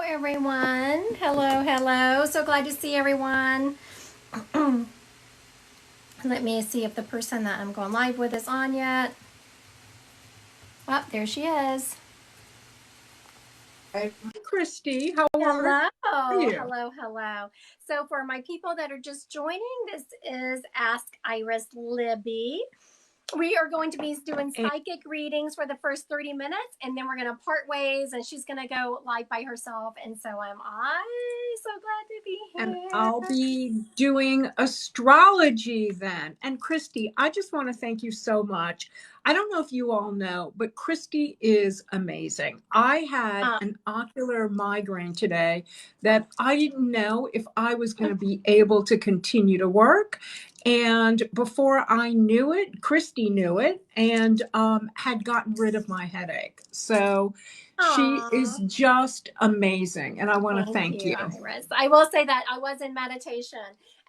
everyone. Hello, hello. So glad to see everyone. Let me see if the person that I'm going live with is on yet. Oh, there she is. Hi, Christy. How Hello, are you? hello, hello. So for my people that are just joining, this is Ask Iris Libby. We are going to be doing psychic readings for the first 30 minutes, and then we're going to part ways, and she's going to go live by herself. And so I so glad to be And here. I'll be doing astrology then. And Christy, I just want to thank you so much. I don't know if you all know, but Christy is amazing. I had an ocular migraine today that I didn't know if I was going to be able to continue to work. And before I knew it, Christy knew it and had gotten rid of my headache. So she is just amazing. And I want to thank you. Iris. I will say that I was in meditation,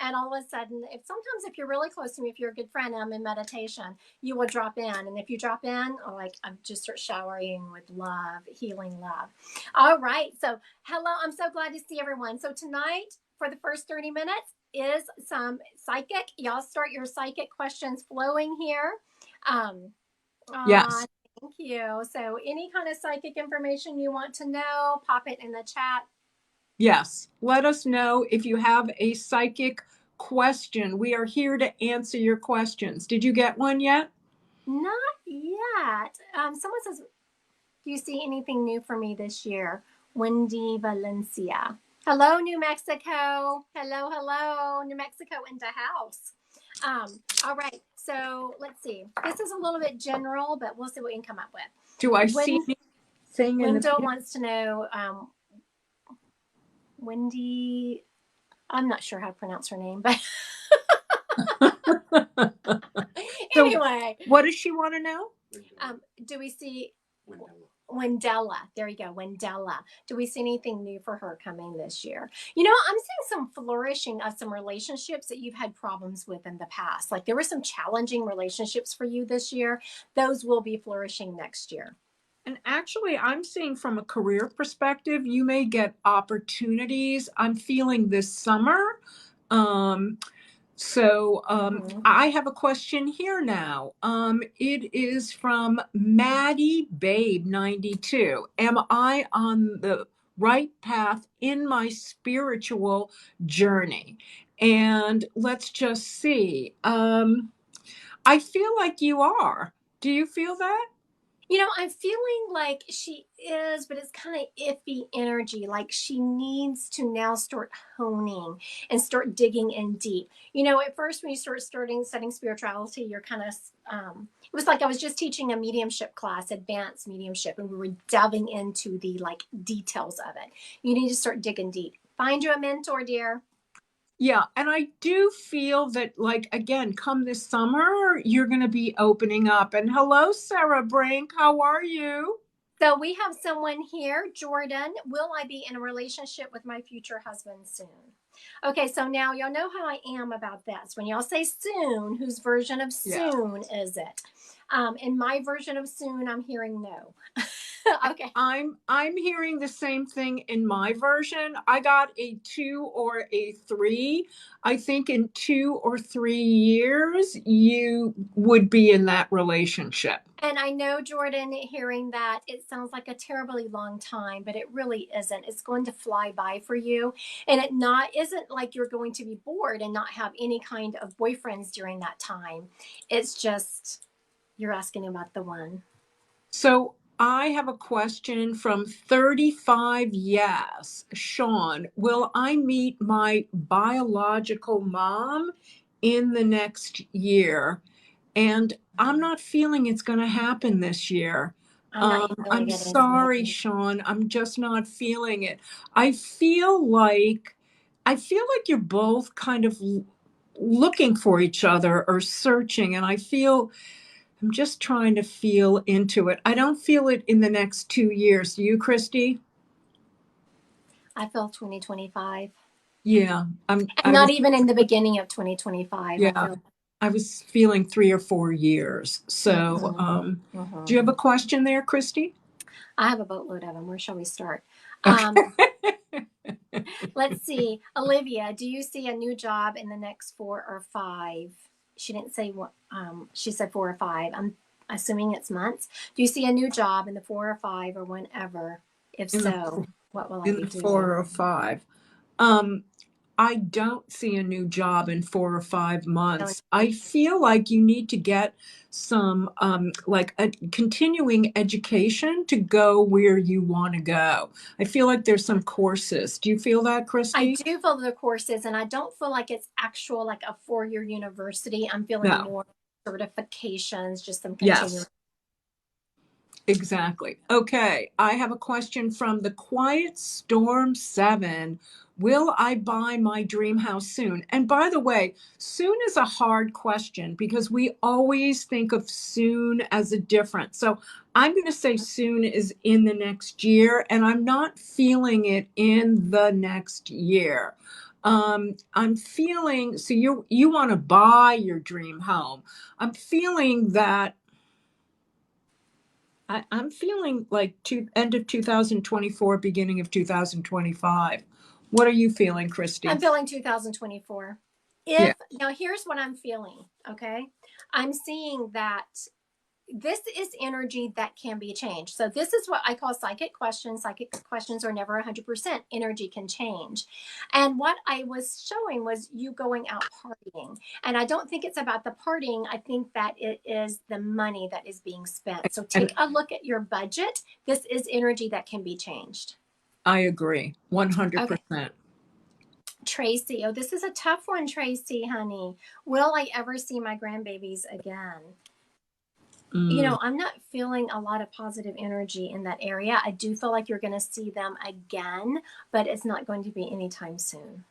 and all of a sudden, if you're really close to me, if you're a good friend, and I'm in meditation, you will drop in. And if you drop in, I'm just start showering with love, healing love. All right. So, hello. I'm so glad to see everyone. So, tonight, for the first 30 minutes, is some psychic. Y'all start your psychic questions flowing here. Yes. Thank you. So, any kind of psychic information you want to know, pop it in the chat. Yes. Let us know if you have a psychic question. We are here to answer your questions. Did you get one yet? Not yet. Someone says, do you see anything new for me this year? Wendy Valencia. Hello, New Mexico. Hello, hello, New Mexico in the house. All right. So let's see. This is a little bit general, but we'll see what we can come up with. Do I see anything in Wendell wants to know, Wendy, I'm not sure how to pronounce her name, but anyway. What does she want to know? Do we see Wendella? There you go, Wendella. Do we see anything new for her coming this year? You know, I'm seeing some flourishing of some relationships that you've had problems with in the past. Like there were some challenging relationships for you this year. Those will be flourishing next year. And actually, I'm seeing from a career perspective, you may get opportunities. I'm feeling this summer. I have a question here now. It is from Maddie Babe 92. Am I on the right path in my spiritual journey? And let's just see. I feel like you are. Do you feel that? You know, I'm feeling like she is, but it's kind of iffy energy. Like she needs to now start honing and start digging in deep. You know, at first when you studying spirituality, you're kind of, it was like I was just teaching a mediumship class, advanced mediumship, and we were delving into the like details of it. You need to start digging deep. Find you a mentor, dear. Yeah, and I do feel that, like, again, come this summer, you're going to be opening up. And hello, Sarah Brink. How are you? So we have someone here, Jordan. Will I be in a relationship with my future husband soon? Okay, so now y'all know how I am about this. When y'all say soon, whose version of soon is it? In my version of soon, I'm hearing no. Okay. I'm hearing the same thing in my version. I got a 2 or a 3. I think in 2 or 3 years you would be in that relationship. And I know, Jordan, hearing that, it sounds like a terribly long time, but it really isn't. It's going to fly by for you. And isn't like you're going to be bored and not have any kind of boyfriends during that time. It's just you're asking about the one. So I have a question from 35 Yes. Sean, will I meet my biological mom in the next year? And I'm not feeling it's going to happen this year. I'm sorry, Sean. I'm just not feeling it. I feel like you're both kind of looking for each other or searching, and I'm just trying to feel into it. I don't feel it in the next 2 years. Do you, Christy? I feel 2025. Yeah. Not even in the beginning of 2025. Yeah. I was feeling 3 or 4 years. So, do you have a question there, Christy? I have a boatload of them. Where shall we start? Okay. Let's see. Olivia, do you see a new job in the next 4 or 5? She didn't say what, she said 4 or 5. I'm assuming it's months. Do you see a new job in the 4 or 5 or whenever? If In the so, what will I in be the doing? 4 or 5. I don't see a new job in 4 or 5 months. I feel like you need to get some like a continuing education to go where you want to go. I feel like there's some courses. Do you feel that, I Christy? do feel the courses, and I don't feel like it's actual like a 4 year university. I'm feeling No. more certifications, just some continuing. Yes. Exactly. Okay, I have a question from the Quiet Storm 7. Will I buy my dream house soon? And by the way, soon is a hard question because we always think of soon as a different. So I'm going to say soon is in the next year, and I'm not feeling it in the next year. I'm feeling, so you want to buy your dream home. I'm feeling that I'm feeling like end of 2024, beginning of 2025. What are you feeling, I'm Christy? feeling 2024. Yeah. If now here's what I'm feeling, okay? I'm seeing that this is energy that can be changed. So this is what I call psychic questions. Psychic questions are never 100%. Energy can change. And what I was showing was you going out partying. And I don't think it's about the partying. I think that it is the money that is being spent. So And take a look at your budget. This is energy that can be changed. I agree Okay. 100%. Tracy. Oh, this is a tough one, Tracy, honey. Will I ever see my grandbabies again? Mm. I'm not feeling a lot of positive energy in that area. I do feel like you're going to see them again, but it's not going to be anytime soon.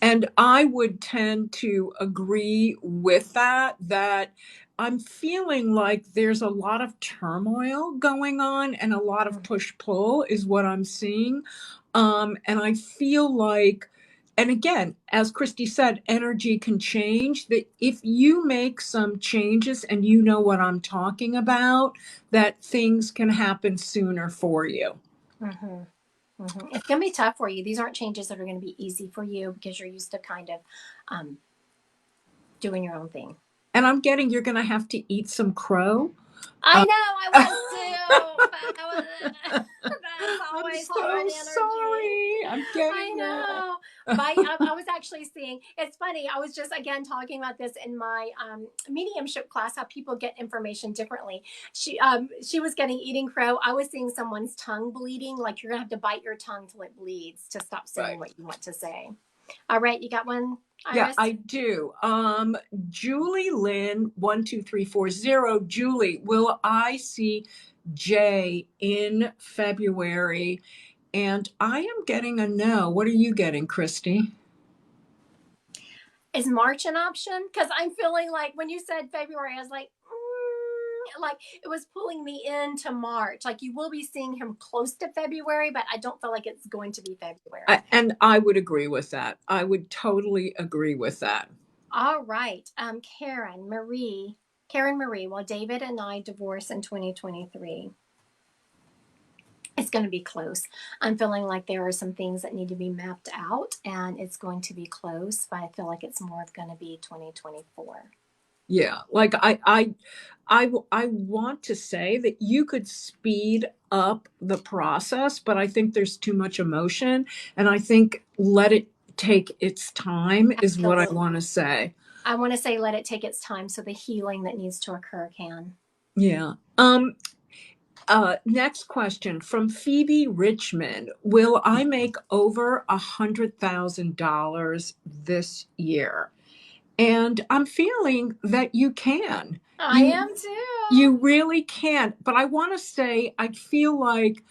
And I would tend to agree with that I'm feeling like there's a lot of turmoil going on and a lot of push pull is what I'm seeing. And I feel like, and again, as Christy said, energy can change. That if you make some changes and you know what I'm talking about, that things can happen sooner for you. Mm-hmm. Mm-hmm. It's going to be tough for you. These aren't changes that are going to be easy for you because you're used to kind of um, doing your own thing. And I'm getting you're going to have to eat some crow. I Uh, know I was too, but that's I'm always hard so energy. sorry. I'm I getting that. know. I was actually seeing, it's funny. I was just again talking about this in my mediumship class, how people get information differently. She was getting eating crow. I was seeing someone's tongue bleeding, like you're gonna have to bite your tongue till it bleeds to stop saying Right. what you want to say. All right, you got one, Yeah, Iris? I do. Julie Lynn, 12340. Julie, will I see Jay in February? And I am getting a no. What are you getting, Christy? Is March an option? Because I'm feeling like when you said February, I was like it was pulling me into March. Like you will be seeing him close to February, but I don't feel like it's going to be February. And I would agree with that. I would totally agree with that. All right. Karen Marie, while David and I divorced in 2023, it's going to be close. I'm feeling like there are some things that need to be mapped out and it's going to be close, but I feel like it's more going to be 2024. Yeah, like I want to say that you could speed up the process, but I think there's too much emotion, and I think let it take its time is what I Absolutely. want to say. I want to say let it take its time so the healing that needs to occur can. Yeah. Next question from Phoebe Richmond. Will I make over $100,000 this year? And I'm feeling that you can. I You am too. you really can. But I want to say I feel like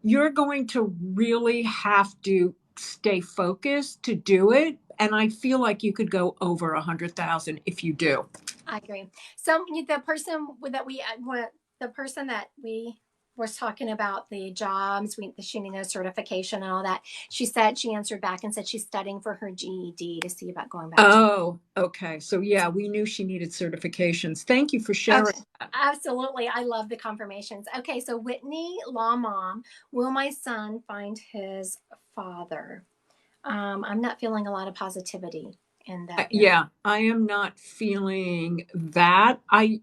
you're going to really have to stay focused to do it. And I feel like you could go over 100,000 if you do. I agree. So the person that we was talking about the jobs, she needed a certification and all that. She said she answered back and said she's studying for her GED to see about going back to. Oh, okay. So yeah, we knew she needed certifications. Thank you for sharing Okay, that. absolutely. I love the confirmations. Okay, so Whitney Law Mom, will my son find his father? I'm not feeling a lot of positivity in that area. Yeah, I am not feeling that. I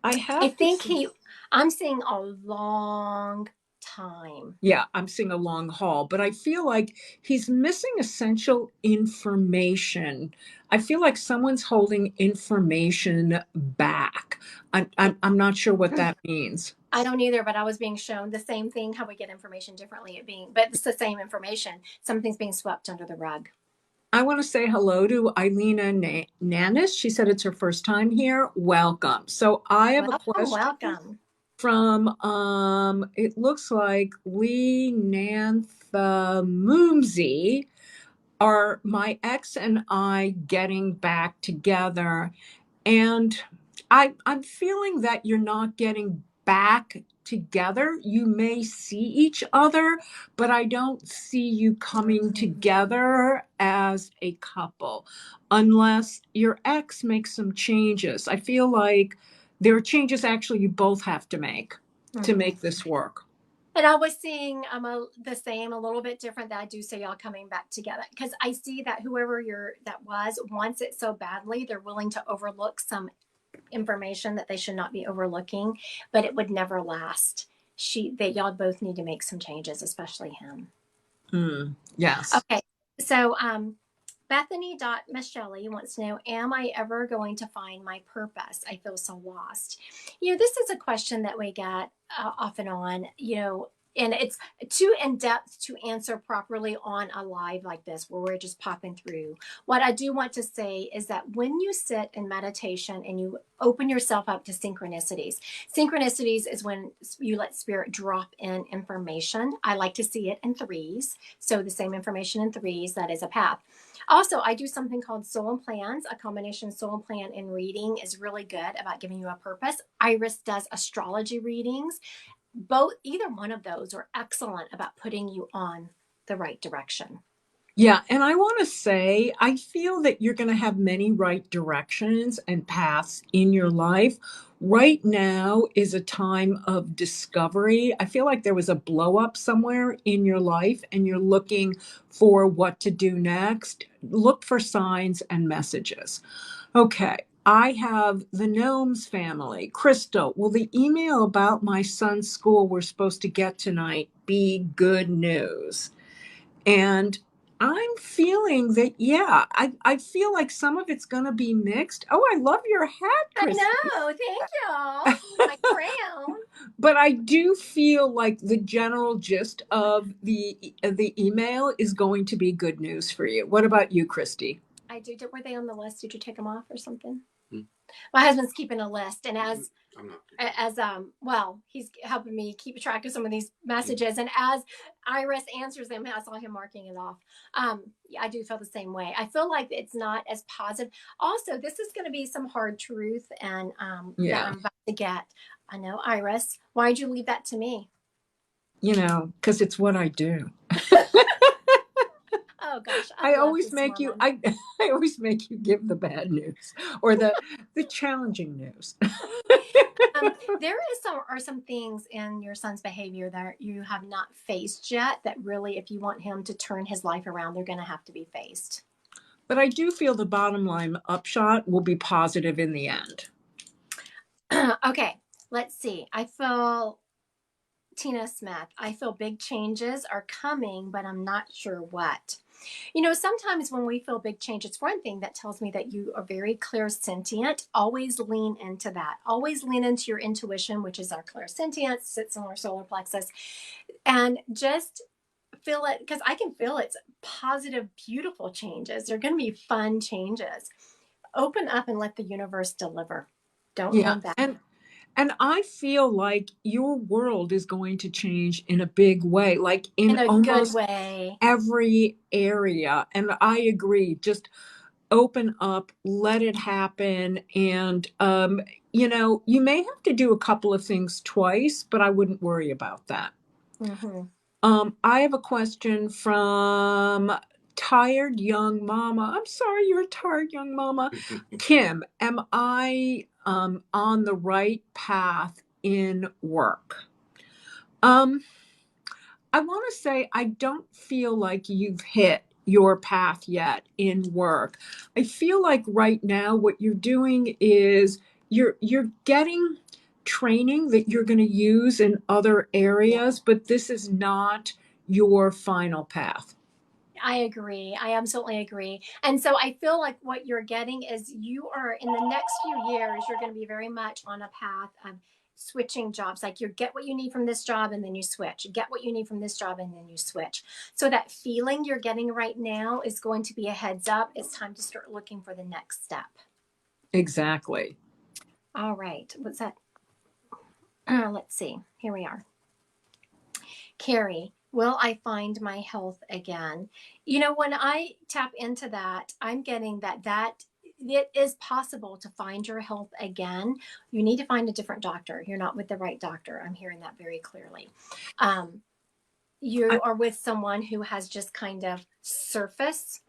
I have to think say, I'm seeing a long time. yeah, I'm seeing a long haul, but I feel like he's missing essential information. I feel like someone's holding information back. I'm not sure what that means. I don't either, but I was being shown the same thing, how we get information differently but it's the same information. Something's being swept under the rug. I want to say hello to Eilina Nanis. She said it's her first time here. Welcome. So I have a Welcome, question welcome. from it looks like Lee Nantha Moomsey. Are my ex and I getting back together? And I'm feeling that you're not getting back together. You may see each other, but I don't see you coming together as a couple unless your ex makes some changes. I feel like there are changes actually you both have to Mhm. make this work. And I was seeing the same, a little bit different, that I do see y'all coming back together, because I see that whoever that was wants it so badly, they're willing to overlook some information that they should not be overlooking, but it would never last. That y'all both need to make some changes, especially him. Yes. Okay, so Bethany Michelle wants to know, am I ever going to find my purpose? I feel so lost. This is a question that we get off and on, and it's too in depth to answer properly on a live like this where we're just popping through. What I do want to say is that when you sit in meditation and you open yourself up to synchronicities is when you let spirit drop in information. I like to see it in threes. So the same information in threes, that is a path. Also, I do something called soul and plans. A combination soul and plan and reading is really good about giving you a purpose. Iris does astrology readings. Either one of those are excellent about putting you on the right direction. Yeah, and I want to say, I feel that you're going to have many right directions and paths in your life. Right now is a time of discovery. I feel like there was a blow up somewhere in your life and you're looking for what to do next. Look for signs and messages. Okay, I have the Gnomes family. Crystal, will the email about my son's school we're supposed to get tonight be good news? And I'm feeling that, yeah, I feel like some of it's going to be mixed. Oh, I love your hat, I Christy. know. Thank y'all. My crown. But I do feel like the general gist of the email is going to be good news for you. What about you, Christy? I do. Were they on the list? Did you take them off or something? My husband's keeping a list, and well, he's helping me keep track of some of these messages, and as Iris answers them, I saw him marking it off. Yeah, I do feel the same way. I feel like it's not as positive. Also, this is going to be some hard truth, and that Yeah. I'm about to get. I know, Iris, why'd you leave that to me? Because it's what I do. Oh gosh, I love always this make you woman. I always make you give the bad news or the challenging news. There are some things in your son's behavior that you have not faced yet that really, if you want him to turn his life around, they're going to have to be faced. But I do feel the bottom line upshot will be positive in the end. Okay, let's see. I feel Tina Smith. I feel big changes are coming, but I'm not sure what. Sometimes when we feel big change, it's one thing that tells me that you are very clairsentient. Always lean into that. Always lean into your intuition, which is our clairsentience, sits in our solar plexus, and just feel it, because I can feel it's positive, beautiful changes. They're going to be fun changes. Open up and let the universe deliver. Don't Yeah. hold back. And I feel like your world is going to change in a big way, like In in a good almost way. every area. And I agree. Just open up, let it happen. And, you may have to do a couple of things twice, but I wouldn't worry about that. Mm-hmm. I have a question from Tired Young Mama. I'm sorry, you're a tired young mama. Kim, am I on the right path in work? Um, I want to say I don't feel like you've hit your path yet in work. I feel like right now what you're doing is you're getting training that you're going to use in other areas, but this is not your final path. I agree. I absolutely agree. And so I feel like what you're getting is you are in the next few years, you're going to be very much on a path of switching jobs. Like you get what you need from this job and then you switch. Get what you need from this job and then you switch. So that feeling you're getting right now is going to be a heads up. It's time to start looking for the next step. Exactly. All right. What's that? Let's see. Here we are. Carrie, will I find my health again? You know, when I tap into that, I'm getting that it is possible to find your health again. You need to find a different doctor. You're not with the right doctor. I'm hearing that very clearly. You are with someone who has just kind of surface,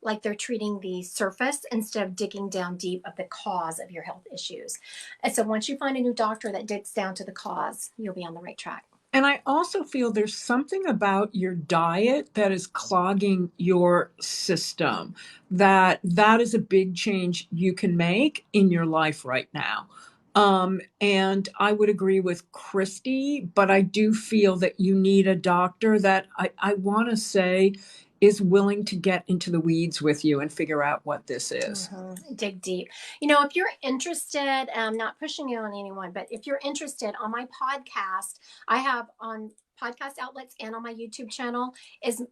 like they're treating the surface instead of digging down deep of the cause of your health issues. And so once you find a new doctor that digs down to the cause, you'll be on the right track. And I also feel there's something about your diet that is clogging your system. That is a big change you can make in your life right now. And I would agree with Christy, but I do feel that you need a doctor that I want to say is willing to get into the weeds with you and figure out what this is. Mm-hmm. Dig deep. You know, if you're interested, I'm not pushing you on anyone, but if you're interested on my podcast, I have on podcast outlets and on my YouTube channel is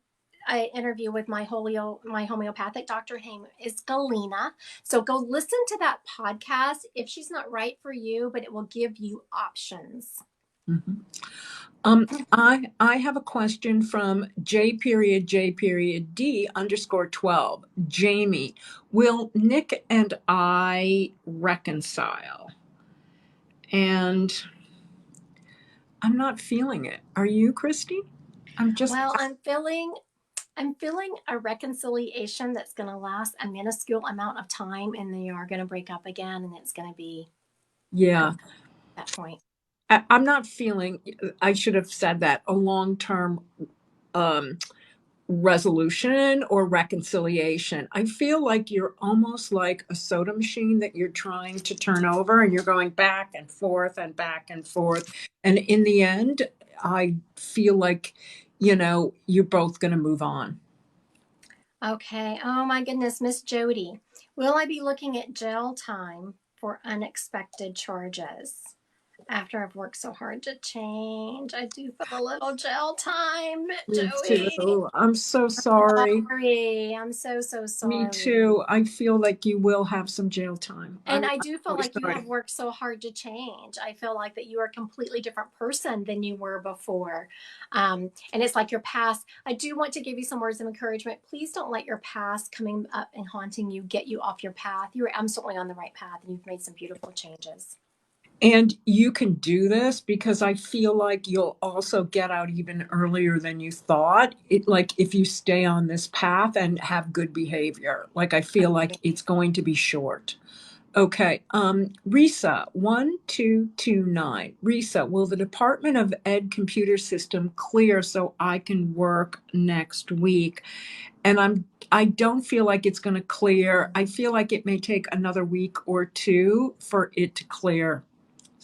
an interview with my homeopathic doctor. Her name is Galena. So go listen to that podcast if she's not right for you, but it will give you options. Mm-hmm. I have a question from J.D_12. Jamie, will Nick and I reconcile? And I'm not feeling it. Are you, Christy? Well, I'm feeling a reconciliation that's going to last a minuscule amount of time, and they are going to break up again, and it's going to be Yeah. that point. I'm not feeling, I should have said that, a long-term resolution or reconciliation. I feel like you're almost like a soda machine that you're trying to turn over and you're going back and forth and back and forth. And in the end, I feel like, you're both going to move on. Okay. Oh my goodness, Miss Jody, will I be looking at jail time for unexpected charges? After I've worked so hard to change, I do feel a little jail time, Me Joey. too. I'm so sorry. Sorry. I'm so Me sorry. too. I feel like you will have some jail time. And I I'm do feel really like you sorry. have worked so hard to change. I feel like that you are a completely different person than you were before. And it's like your past. I do want to give you some words of encouragement. Please don't let your past coming up and haunting you get you off your path. You're absolutely on the right path and you've made some beautiful changes. And you can do this because I feel like you'll also get out even earlier than you thought. Like if you stay on this path and have good behavior, like I feel like it's going to be short. Okay. Risa, 1229. Risa, will the Department of Ed computer system clear so I can work next week? And I don't feel like it's going to clear. I feel like it may take another week or two for it to clear.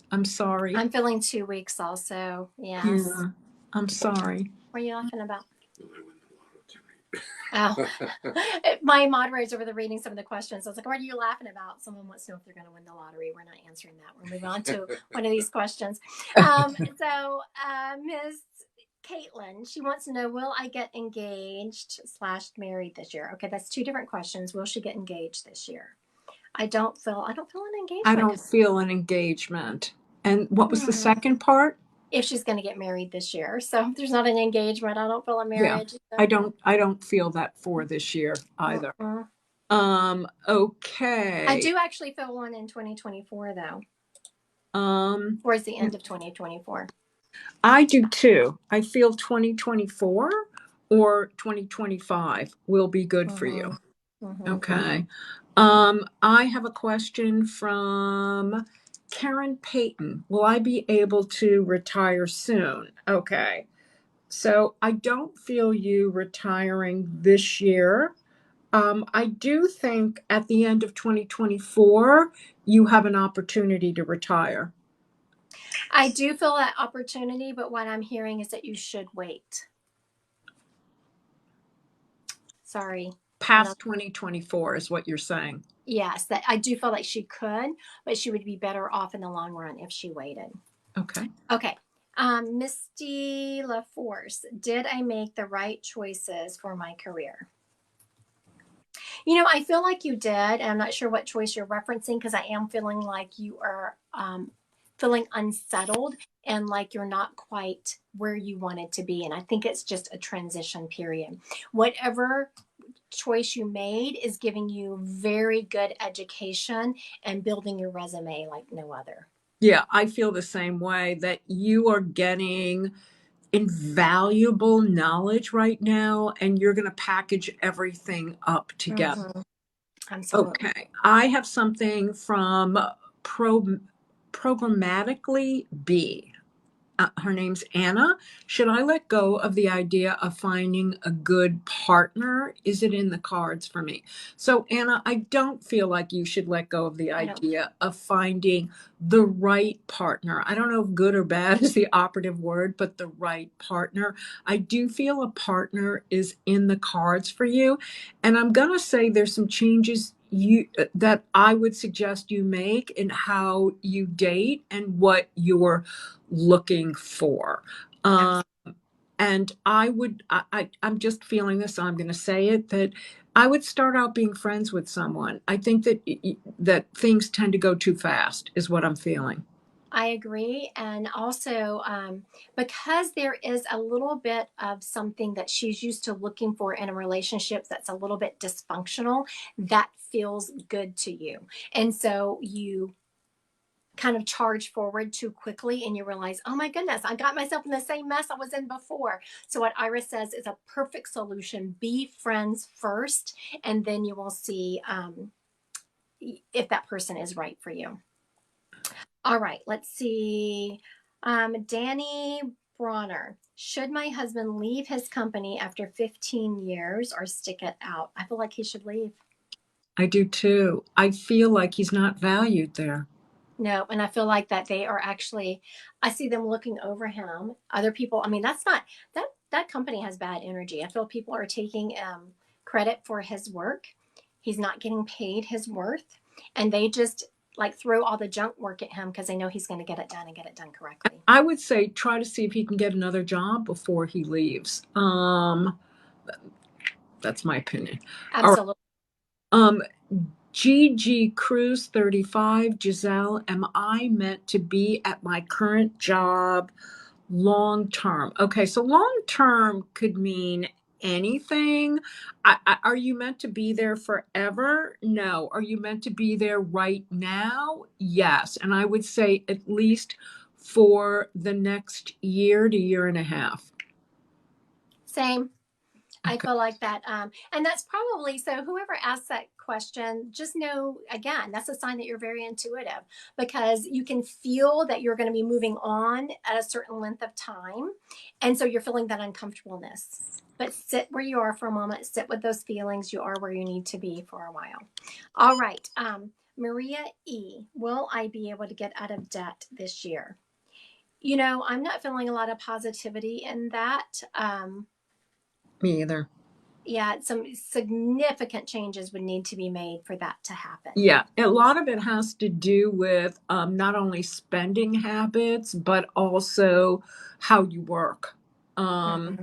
I'm sorry. I'm feeling 2 weeks also. Yes. Yeah, I'm sorry. What are you laughing about? Oh, my moderator's over there reading some of the questions. I was like, what are you laughing about? Someone wants to know if they're going to win the lottery. We're not answering that. We're moving on to one of these questions. Ms. Caitlin, she wants to know, will I get engaged/married this year? Okay, that's two different questions. Will she get engaged this year? I don't feel an engagement. I don't feel an engagement. And what was the second part? If she's going to get married this year. So if there's not an engagement, I don't feel a marriage. Yeah, I don't feel that for this year either. Okay. I do actually feel one in 2024 though. Towards the end of 2024. I do too. I feel 2024 or 2025 will be good for you. Okay. I have a question from Karen Payton. Will I be able to retire soon? Okay. So I don't feel you retiring this year. I do think at the end of 2024, you have an opportunity to retire. I do feel that opportunity, but what I'm hearing is that you should wait. Sorry. And Past 2024 is what you're saying. yes, that I do feel like she could, but she would be better off in the long run if she waited. Okay. Okay. Misty LaForce, did I make the right choices for my career? I feel like you did. And I'm not sure what choice you're referencing because I am feeling like you are feeling unsettled and like you're not quite where you wanted to be. And I think it's just a transition period. Whatever choice you made is giving you very good education and building your resume like no other. Yeah, I feel the same way that you are getting invaluable knowledge right now and you're going to package everything up together. Mm-hmm. Absolutely. Okay. I have something from pro- programmatically B. Her name's Anna. Should I let go of the idea of finding a good partner? Is it in the cards for me? So, Anna, I don't feel like you should let go of the I don't. idea of finding the right partner. I don't know if good or bad is the operative word, but the right partner. I do feel a partner is in the cards for you. And I'm going to say there's some changes that I would suggest you make in how you date and what you're looking for. Um, and I'm just feeling this, so I'm going to say it, that I would start out being friends with someone. I think that things tend to go too fast, is what I'm feeling. I agree. And also, because there is a little bit of something that she's used to looking for in a relationship that's a little bit dysfunctional, that feels good to you. And so you kind of charge forward too quickly and you realize, oh my goodness, I got myself in the same mess I was in before. So, what Iris says is a perfect solution: be friends first, and then you will see if that person is right for you. All right, let's see. Danny Bronner. Should my husband leave his company after 15 years or stick it out? I feel like he should leave. I do too. I feel like he's not valued there. No, and I feel like that they are actually, I see them looking over him. Other people, I mean, that's not, that company has bad energy. I feel people are taking credit for his work. He's not getting paid his worth. And they just like throw all the junk work at him because they know he's going to get it done and get it done correctly. I would say try to see if he can get another job before he leaves. That's my opinion. All right. Absolutely. Um, GG Cruz 35, Giselle, am I meant to be at my current job long term? Okay, so long term could mean anything. Are you meant to be there forever? No. Are you meant to be there right now? Yes. And I would say at least for the next year to year and a half. Same. I Okay. feel like that. And that's probably so. Whoever asked that question, just know again, that's a sign that you're very intuitive because you can feel that you're going to be moving on at a certain length of time. And so you're feeling that uncomfortableness. But sit where you are for a moment, sit with those feelings. You are where you need to be for a while. All right. Maria E., will I be able to get out of debt this year? I'm not feeling a lot of positivity in that. Me either. Yeah, some significant changes would need to be made for that to happen. Yeah, a lot of it has to do with not only spending habits, but also how you work. Um,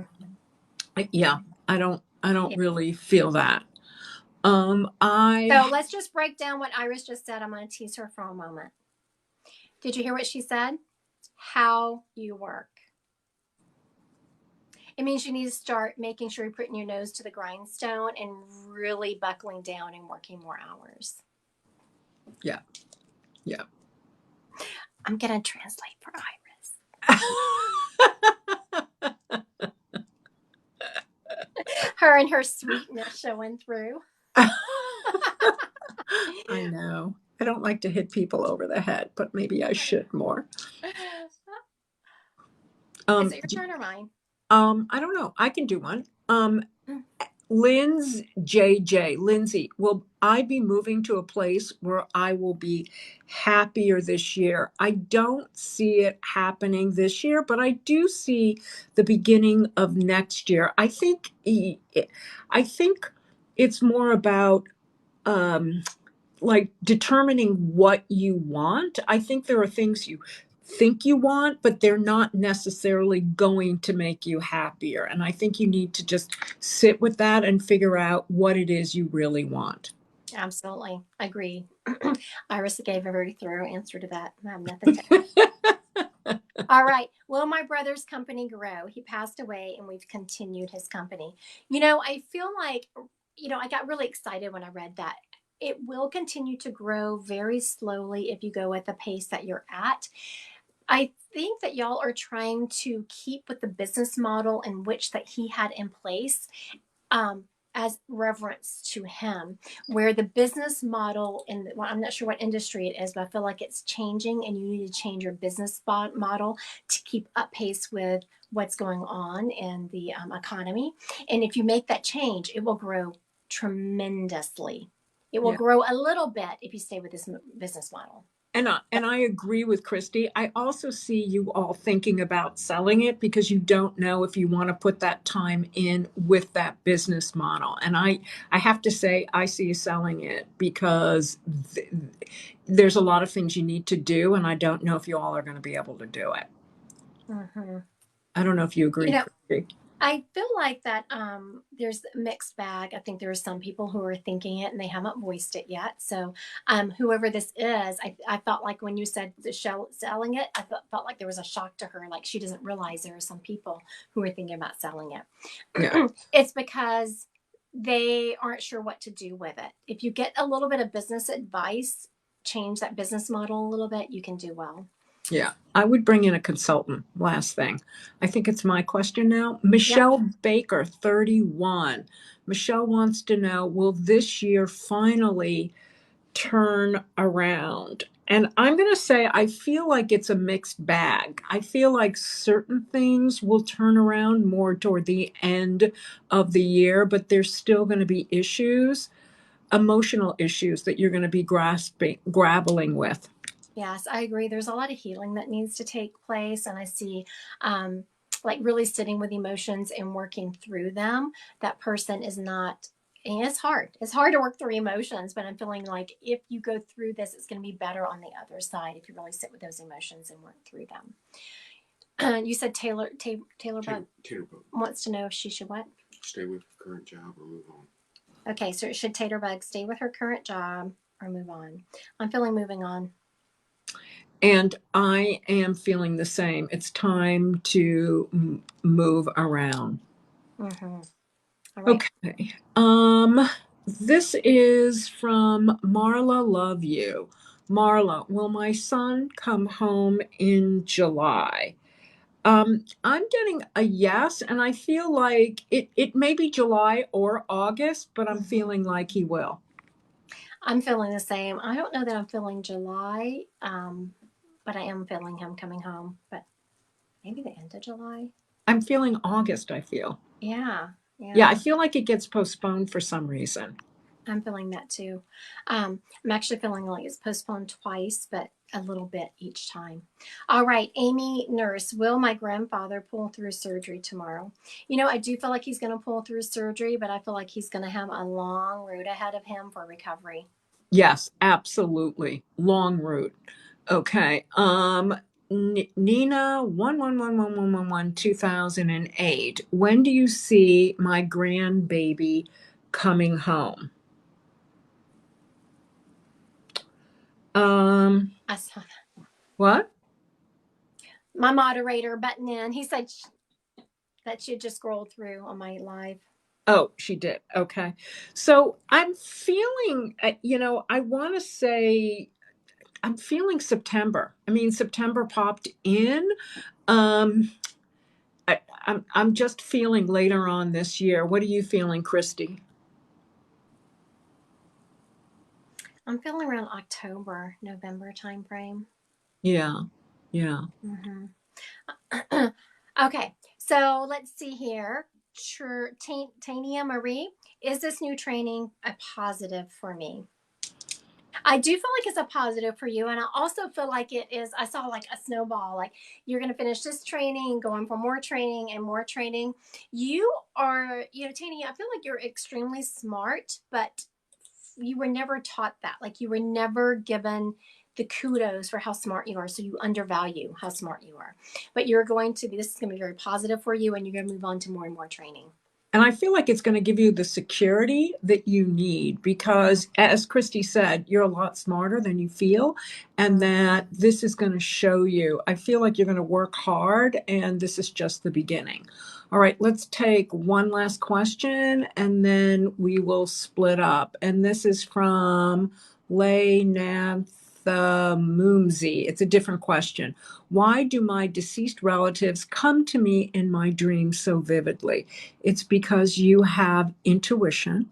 Mhm. yeah, I don't Yeah. really feel that. So I let's just break down what Iris just said. I'm going to tease her for a moment. Did you hear what she said? How you work. It means you need to start making sure you're putting your nose to the grindstone and really buckling down and working more hours. yeah, yeah. I'm going to translate for Iris. Her and her sweetness showing through. I know. I don't like to hit people over the head, but maybe I should more. Is Um, it your turn or mine? I don't know. I can do one. Mm. Lindsay, will I be moving to a place where I will be happier this year? I don't see it happening this year, but I do see the beginning of next year. I think it's more about um, like determining what you want. I think there are things you think you want, but they're not necessarily going to make you happier. And I think you need to just sit with that and figure out what it is you really want. Absolutely. Agree. Iris gave a very thorough answer to that. I have nothing to add. All right. Will my brother's company grow? He passed away and we've continued his company. I feel like, I got really excited when I read that. It will continue to grow very slowly if you go at the pace that you're at. I think that y'all are trying to keep with the business model in which that he had in place, um, as reverence to him, where the business model well, I'm not sure what industry it is, but I feel like it's changing and you need to change your business model to keep up pace with what's going on in the economy. And if you make that change, it will grow tremendously. It will Yeah. grow a little bit if you stay with this business model. And I agree with Christy. I also see you all thinking about selling it because you don't know if you want to put that time in with that business model. And I have to say I see you selling it because there's a lot of things you need to do, and I don't know if you all are going to be able to do it. Mm-hmm. I don't know if you You agree, know, Christy. I feel like that there's a mixed bag. I think there are some people who are thinking it and they haven't voiced it yet. So, whoever this is, I felt like when you said the show selling it, felt like there was a shock to her. Like she doesn't realize there are some people who are thinking about selling Yeah. it. It's because they aren't sure what to do with it. If you get a little bit of business advice, change that business model a little bit, you can do well. Yeah. I would bring in a consultant. Last thing. I think it's my question now. Yep. Michelle Baker, 31. Michelle wants to know, will this year finally turn around? And I'm going to say, I feel like it's a mixed bag. I feel like certain things will turn around more toward the end of the year, but there's still going to be issues, emotional issues that you're going to be grappling with. Yes, I agree. There's a lot of healing that needs to take place. And I see, um, like really sitting with emotions and working through them. That person is not, and it's hard. It's hard to work through emotions, but I'm feeling like if you go through this, it's going to be better on the other side if you really sit with those emotions and work through them. You said Taylor Buck Tater bug. wants to know if she should what? Stay with the current job or move on. Okay, so should Tater Bug stay with her current job or move on? I'm feeling moving on. And I am feeling the same. It's time to move around. Mm-hmm. All right. Okay. This is from Marla Love You. Marla, will my son come home in July? I'm getting a yes, and I feel like it may be July or August, but I'm Mm-hmm. feeling like he will. I'm feeling the same. I don't know that I'm feeling July, but I am feeling him coming home. But maybe the end of July. I'm feeling August, I feel. Yeah, Yeah, I yeah. feel like it gets postponed for some reason. I'm feeling that too. I'm actually feeling like it's postponed twice, but a little bit each time. All right, Amy Nurse, will my grandfather pull through surgery tomorrow? I do feel like he's going to pull through surgery, but I feel like he's going to have a long road ahead of him for recovery. Yes, absolutely. Long route. Okay. Nina 1111111 2008. When do you see my grandbaby coming home? I saw What? my moderator button in. He said that she had just scrolled through on my live. Oh, she did. Okay. So I'm feeling, I want to say I'm feeling September. I mean, September popped in. Um, I'm just feeling later on this year. What are you feeling, Christy? I'm feeling around October, November timeframe. Yeah, yeah. Mm-hmm. Okay, So let's see here. Tania Marie, is this new training a positive for me? I do feel like it's a positive for you. And I also feel like it is, I saw like a snowball, like you're going to finish this training, going for more training and more training. You are, Tania, I feel like you're extremely smart, but you were never taught that. Like you were never given the kudos for how smart you are. So you undervalue how smart you are. But you're going to be, this is going to be very positive for you, and you're going to move on to more and more training. And I feel like it's going to give you the security that you need because, as Christy said, you're a lot smarter than you feel, and that this is going to show you. I feel like you're going to work hard, and this is just the beginning. All right, let's take one last question, and then we will split up. And this is from Lay Moomsy. It's a different question. Why do my deceased relatives come to me in my dreams so vividly? It's because you have intuition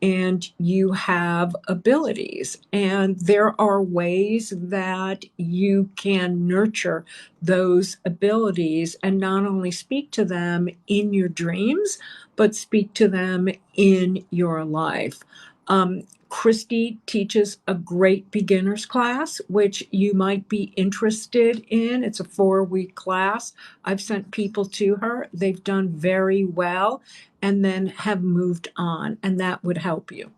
and you have abilities. And there are ways that you can nurture those abilities and not only speak to them in your dreams, but speak to them in your life. Christy teaches a great beginner's class, which you might be interested in. It's a 4-week class. I've sent people to her. They've done very well and then have moved on, and that would help you.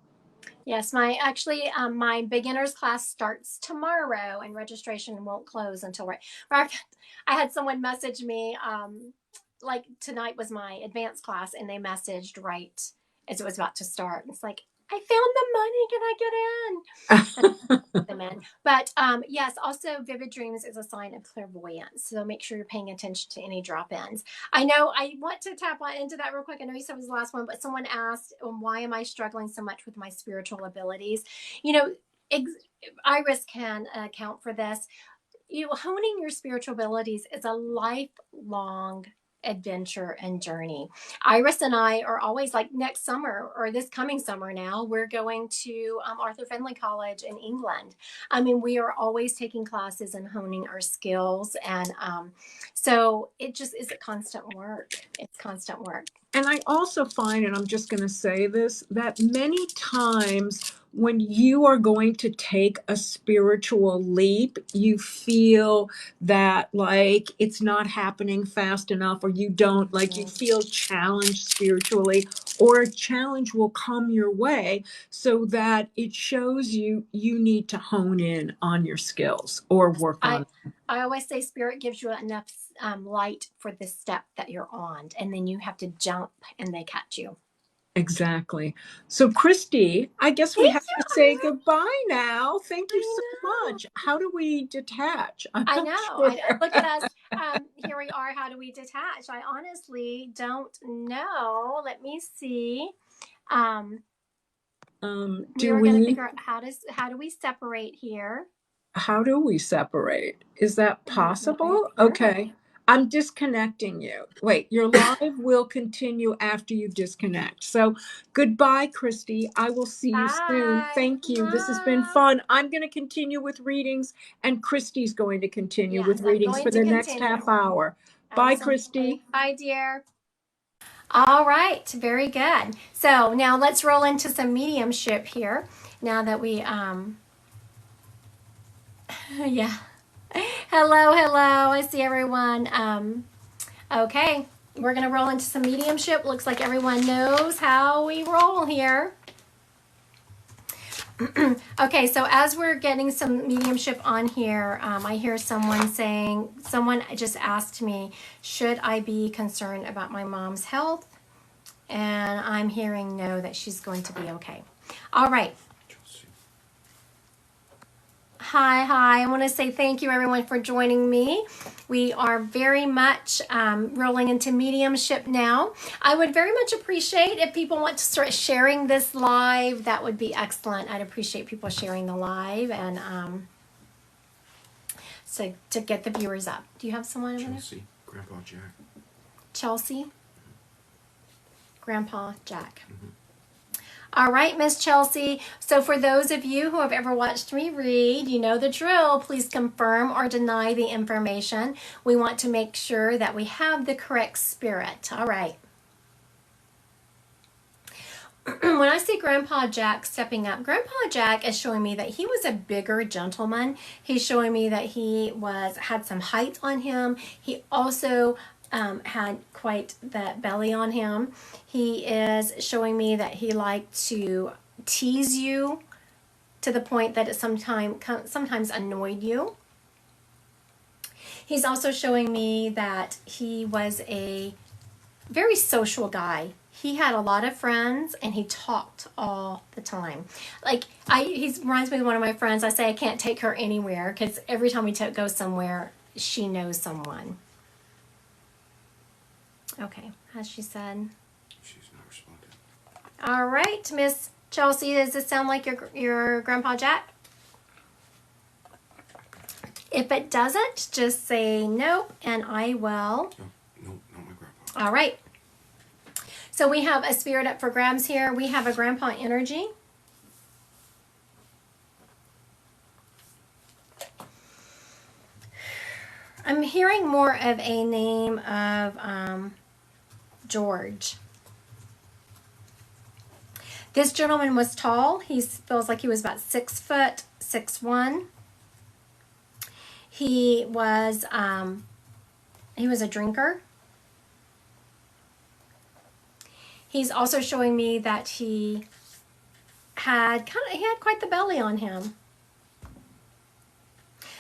Yes, my beginners class starts tomorrow, and registration won't close until I had someone message me, like tonight was my advanced class, and they messaged right as it was about to start. It's like, I found the money. Can I get in? Them in. But yes, also vivid dreams is a sign of clairvoyance. So make sure you're paying attention to any drop-ins. I know I want to tap into that real quick. I know you said it was the last one, but someone asked, why am I struggling so much with my spiritual abilities? Iris can account for this. Honing your spiritual abilities is a lifelong adventure and journey. Iris and I are always, like, next summer or this coming summer now, we're going to Arthur Findlay College in England. I mean, we are always taking classes and honing our skills. And so it just is a constant work. It's constant work. And I also find, and I'm just going to say this, that many times when you are going to take a spiritual leap, you feel that like it's not happening fast enough, or you don't, like, you feel challenged spiritually, or a challenge will come your way so that it shows you need to hone in on your skills or work on. I always say spirit gives you enough light for the step that you're on, and then you have to jump and they catch you. Exactly. So, Christy, I guess we have to say goodbye now. Thank you so much. How do we detach? I know. Sure. Look at us. Here we are. How do we detach? I honestly don't know. Let me see. We're going to figure out how do we separate here? How do we separate? Is that possible? Okay. I'm disconnecting you. Wait, your live will continue after you disconnect. So goodbye, Christy. I will see you soon. Thank you. This has been fun. I'm going to continue with readings, and Christy's going to continue with readings for the next half hour. Bye, Christy. Bye, dear. All right, very good. So now let's roll into some mediumship here. Now that we, yeah. Hello. I see everyone. Okay, we're going to roll into some mediumship. Looks like everyone knows how we roll here. Okay, so as we're getting some mediumship on here, I hear someone just asked me, should I be concerned about my mom's health? And I'm hearing no, that she's going to be okay. All right. Hi. I want to say thank you, everyone, for joining me. We are very much rolling into mediumship now. I would very much appreciate if people want to start sharing this live. That would be excellent. I'd appreciate people sharing the live, and so to get the viewers up. Do you have someone over there? Chelsea, Grandpa Jack. Chelsea? Grandpa Jack. All right, Miss Chelsea. So for those of you who have ever watched me read, you know the drill. Please confirm or deny the information. We want to make sure that we have the correct spirit. All right. When I see Grandpa Jack stepping up, Grandpa Jack is showing me that he was a bigger gentleman. He's showing me that he had some height on him. He also had quite the belly on him. He is showing me that he liked to tease you to the point that it sometimes annoyed you. He's also showing me that he was a very social guy. He had a lot of friends and he talked all the time. Like he reminds me of one of my friends. I say I can't take her anywhere because every time we go somewhere, she knows someone. Okay, as she said. She's not responding. All right, Miss Chelsea, does this sound like your Grandpa Jack? If it doesn't, just say no, and I will. No, not my grandpa. All right. So we have a spirit up for grabs here. We have a grandpa energy. I'm hearing more of a name of George. This gentleman was tall. He feels like he was about 6 foot, 6'1". He was a drinker. He's also showing me that he had quite the belly on him.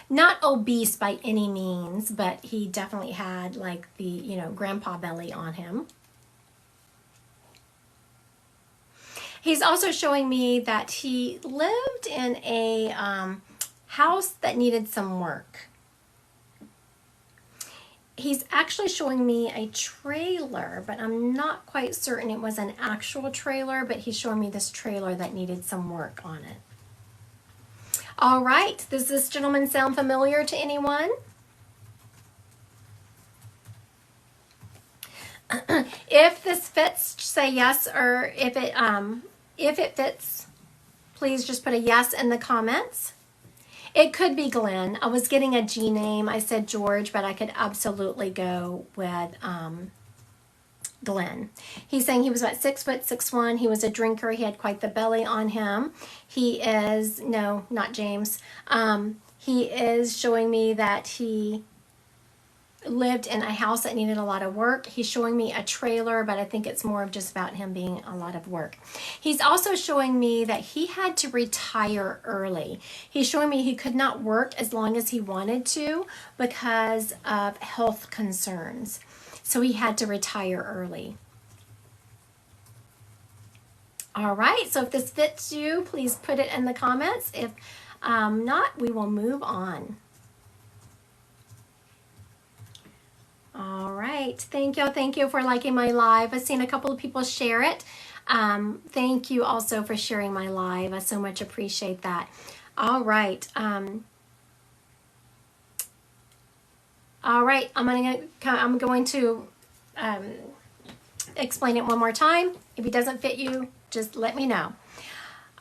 Not obese by any means, but he definitely had like the, grandpa belly on him. He's also showing me that he lived in a house that needed some work. He's actually showing me a trailer, but I'm not quite certain it was an actual trailer, but he's showing me this trailer that needed some work on it. All right, does this gentleman sound familiar to anyone? If this fits, say yes, or if it fits, please just put a yes in the comments. It could be Glenn. I was getting a G name. I said George, but I could absolutely go with Glenn. He's saying he was about 6 foot, 6'1". He was a drinker. He had quite the belly on him. No, not James. He is showing me that he lived in a house that needed a lot of work. He's showing me a trailer, but I think it's more of just about him being a lot of work. He's also showing me that he had to retire early. He's showing me he could not work as long as he wanted to because of health concerns. So he had to retire early. All right, so if this fits you, please put it in the comments. If not, we will move on. All right, thank you for liking my live. I've seen a couple of people share it. Thank you also for sharing my live. I so much appreciate that. All right. I'm going to explain it one more time. If it doesn't fit you, just let me know.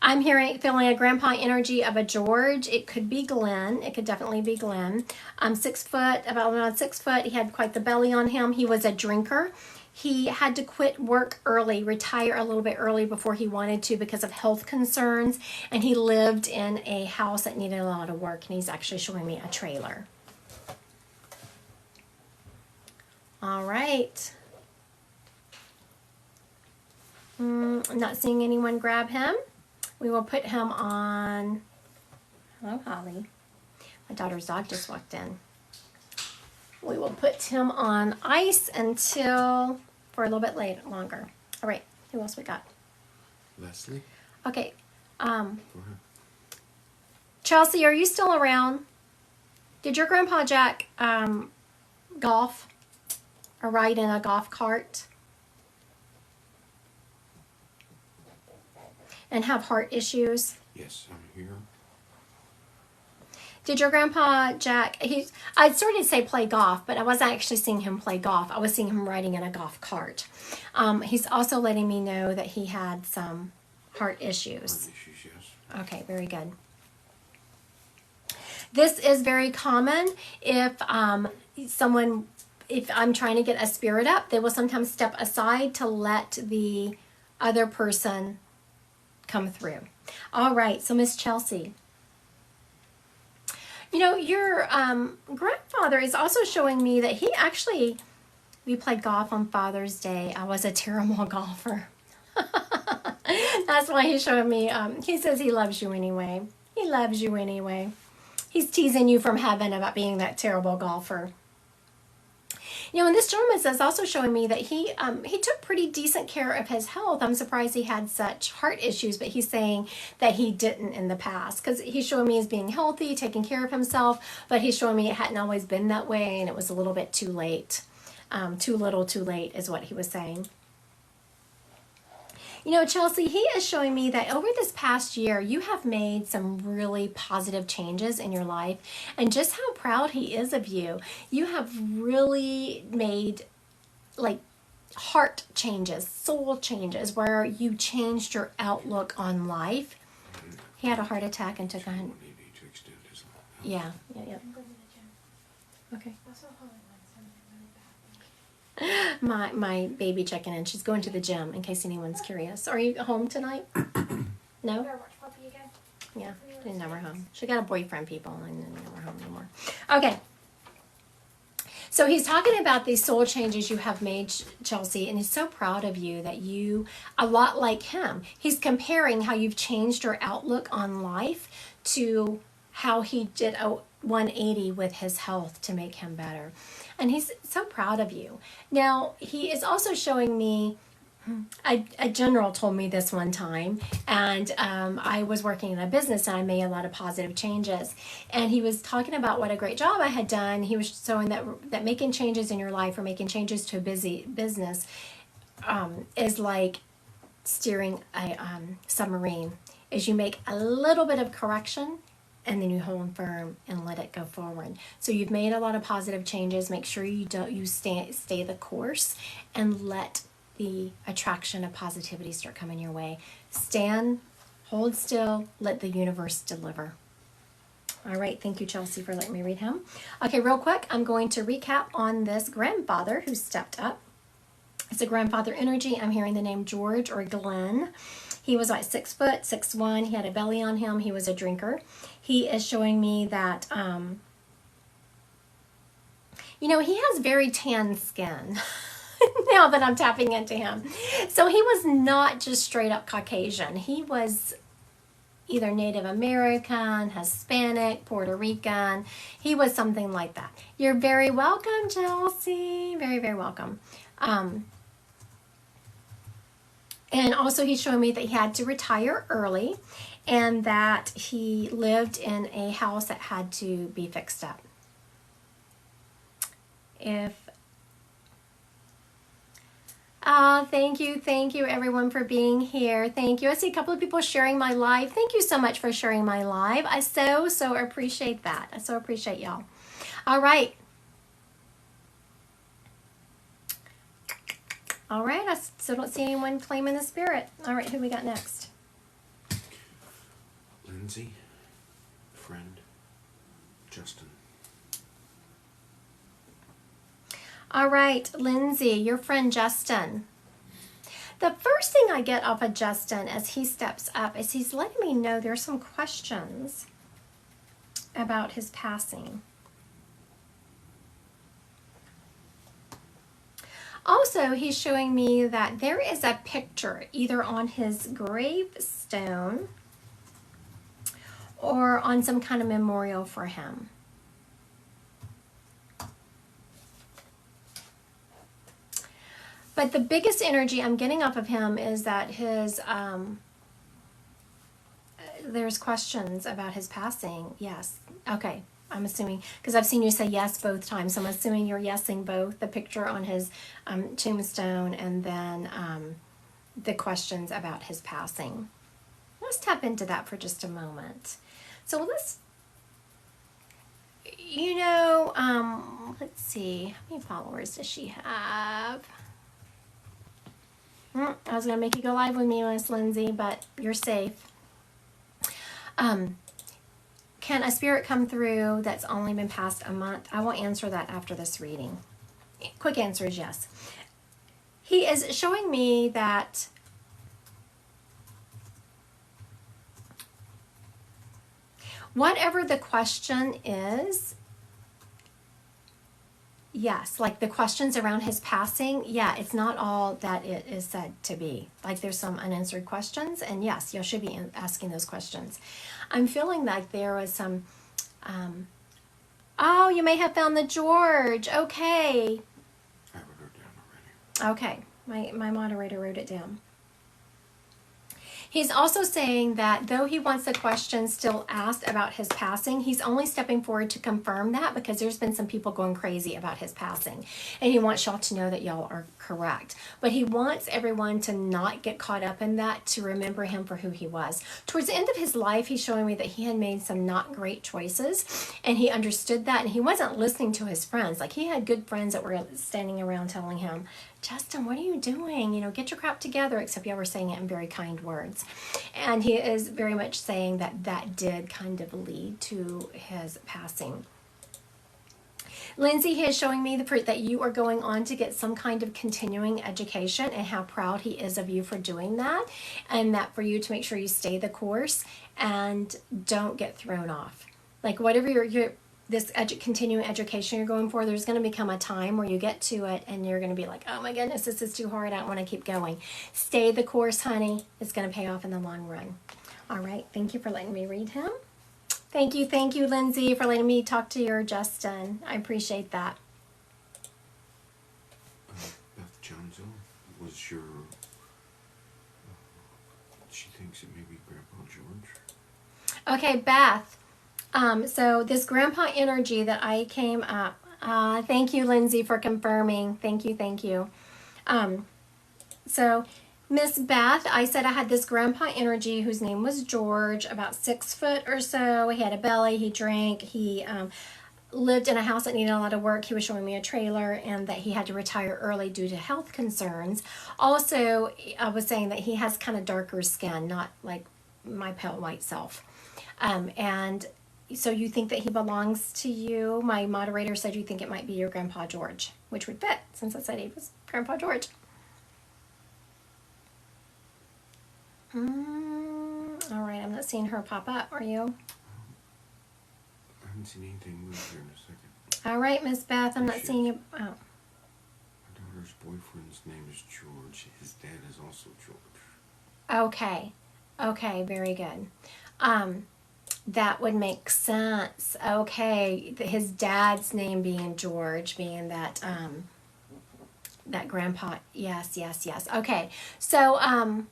I'm feeling a grandpa energy of a George. It could be Glenn. It could definitely be Glenn. 6 foot, about 6 foot. He had quite the belly on him. He was a drinker. He had to quit work early, retire a little bit early before he wanted to because of health concerns. And he lived in a house that needed a lot of work. And he's actually showing me a trailer. All right. I'm not seeing anyone grab him. We will put him on, hello Holly, my daughter's dog just walked in. We will put him on ice for a little bit longer. All right, who else we got? Leslie? Okay, Go ahead. Chelsea, are you still around? Did your Grandpa Jack golf or ride in a golf cart? And have heart issues? Yes, I'm here. Did your Grandpa Jack, I started to say play golf, but I wasn't actually seeing him play golf. I was seeing him riding in a golf cart. He's also letting me know that he had some heart issues. Heart issues, yes. Okay, very good. This is very common if if I'm trying to get a spirit up, they will sometimes step aside to let the other person come through. All right, so Miss Chelsea. You know, your grandfather is also showing me that we played golf on Father's Day. I was a terrible golfer. That's why he's showing me, he says he loves you anyway. He loves you anyway. He's teasing you from heaven about being that terrible golfer. You know, and this gentleman is also showing me that he took pretty decent care of his health. I'm surprised he had such heart issues, but he's saying that he didn't in the past, because he's showing me as being healthy, taking care of himself, but he's showing me it hadn't always been that way, and it was a little bit too late. Too little, too late is what he was saying. You know, Chelsea, he is showing me that over this past year, you have made some really positive changes in your life, and just how proud he is of you. You have really made like heart changes, soul changes, where you changed your outlook on life. He had a heart attack and took a... Maybe to extend his life. Yeah. Okay. My baby checking in. She's going to the gym, in case anyone's curious. Are you home tonight? No? Yeah, she's never home. She got a boyfriend, people, and never home anymore. Okay. So he's talking about these soul changes you have made, Chelsea, and he's so proud of you that you, a lot like him, he's comparing how you've changed your outlook on life to how he did a 180 with his health to make him better. And he's so proud of you. Now, he is also showing me, a general told me this one time, and I was working in a business and I made a lot of positive changes. And he was talking about what a great job I had done. He was showing that making changes in your life or making changes to a busy business is like steering a submarine. Is you make a little bit of correction and then you hold firm and let it go forward. So you've made a lot of positive changes. Make sure you stay the course and let the attraction of positivity start coming your way. Stand, hold still, let the universe deliver. All right, thank you, Chelsea, for letting me read him. Okay, real quick, I'm going to recap on this grandfather who stepped up. It's a grandfather energy. I'm hearing the name George or Glenn. He was like 6 foot, 6'1". He had a belly on him. He was a drinker. He is showing me that, you know, he has very tan skin now that I'm tapping into him. So he was not just straight up Caucasian. He was either Native American, Hispanic, Puerto Rican. He was something like that. You're very welcome, Chelsea. Very, very welcome. And also he's showing me that he had to retire early and that he lived in a house that had to be fixed up. Thank you everyone for being here. Thank you. I see a couple of people sharing my live. Thank you so much for sharing my live. I so appreciate that. I so appreciate y'all. All right. All right, I still don't see anyone claiming the spirit. All right, who we got next? Lindsay, friend, Justin. All right, Lindsay, your friend Justin. The first thing I get off of Justin as he steps up is he's letting me know there's some questions about his passing. Also, he's showing me that there is a picture either on his gravestone or on some kind of memorial for him. But the biggest energy I'm getting off of him is that his there's questions about his passing. Yes. Okay. I'm assuming, because I've seen you say yes both times, so I'm assuming you're yesing both the picture on his tombstone and then the questions about his passing. Let's tap into that for just a moment. So let's, you know, let's see, how many followers does she have? I was going to make you go live with me, Miss Lindsay, but you're safe. Can a spirit come through that's only been past a month? I will answer that after this reading. Quick answer is yes. He is showing me that whatever the question is, yes, like the questions around his passing, yeah, it's not all that it is said to be. Like there's some unanswered questions, and yes, you should be asking those questions. I'm feeling like there was some, oh, you may have found the George. Okay. I wrote it down already. Okay, my moderator wrote it down. He's also saying that though he wants the question still asked about his passing, he's only stepping forward to confirm that because there's been some people going crazy about his passing. And he wants y'all to know that y'all are correct. But he wants everyone to not get caught up in that, to remember him for who he was. Towards the end of his life, he's showing me that he had made some not great choices. And he understood that. And he wasn't listening to his friends. Like he had good friends that were standing around telling him, Justin, what are you doing? Get your crap together, except y'all were saying it in very kind words. And he is very much saying that that did kind of lead to his passing. Lindsay, he is showing me the proof that you are going on to get some kind of continuing education and how proud he is of you for doing that. And that for you to make sure you stay the course and don't get thrown off. Like whatever this continuing education you're going for, there's going to become a time where you get to it and you're going to be like, oh my goodness, this is too hard. I don't want to keep going. Stay the course, honey. It's going to pay off in the long run. All right. Thank you for letting me read him. Thank you, Lindsay, for letting me talk to your Justin. I appreciate that. Beth Johnzo was your... she thinks it may be Grandpa George. Okay, Beth. So this grandpa energy that I came up, thank you, Lindsay, for confirming. Thank you. So Miss Beth, I said I had this grandpa energy whose name was George, about 6 foot or so. He had a belly, he drank, he lived in a house that needed a lot of work. He was showing me a trailer and that he had to retire early due to health concerns. Also, I was saying that he has kind of darker skin, not like my pale white self. And so you think that he belongs to you. My moderator said you think it might be your Grandpa George, which would fit since I said he was Grandpa George. All right, I'm not seeing her pop up. Are you? I haven't seen anything move here in a second. All right, Miss Beth, I'm not seeing you. Oh. My daughter's boyfriend's name is George. His dad is also George. Okay, very good. That would make sense. Okay, his dad's name being George, being that that grandpa. Yes. Okay, so how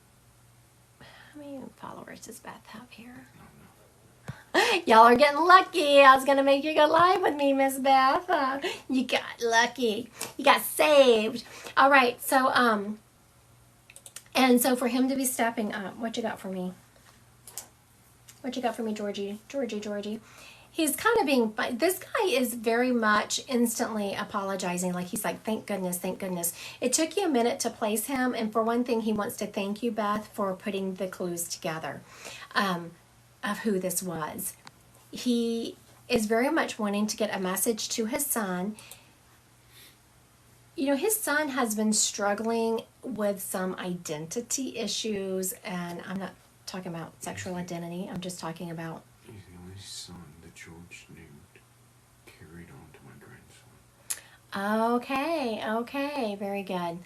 many followers does Beth have here? Y'all are getting lucky. I was gonna make you go live with me, Miss Beth. You got lucky. You got saved. All right, so and so for him to be stepping up, what you got for me? What you got for me, Georgie? He's kind of being, this guy is very much instantly apologizing. Like he's like, thank goodness. It took you a minute to place him. And for one thing, he wants to thank you, Beth, for putting the clues together of who this was. He is very much wanting to get a message to his son. His son has been struggling with some identity issues, and I'm not talking about sexual identity. I'm just talking about... He's the only son that George named carried on to my grandson. Okay, very good.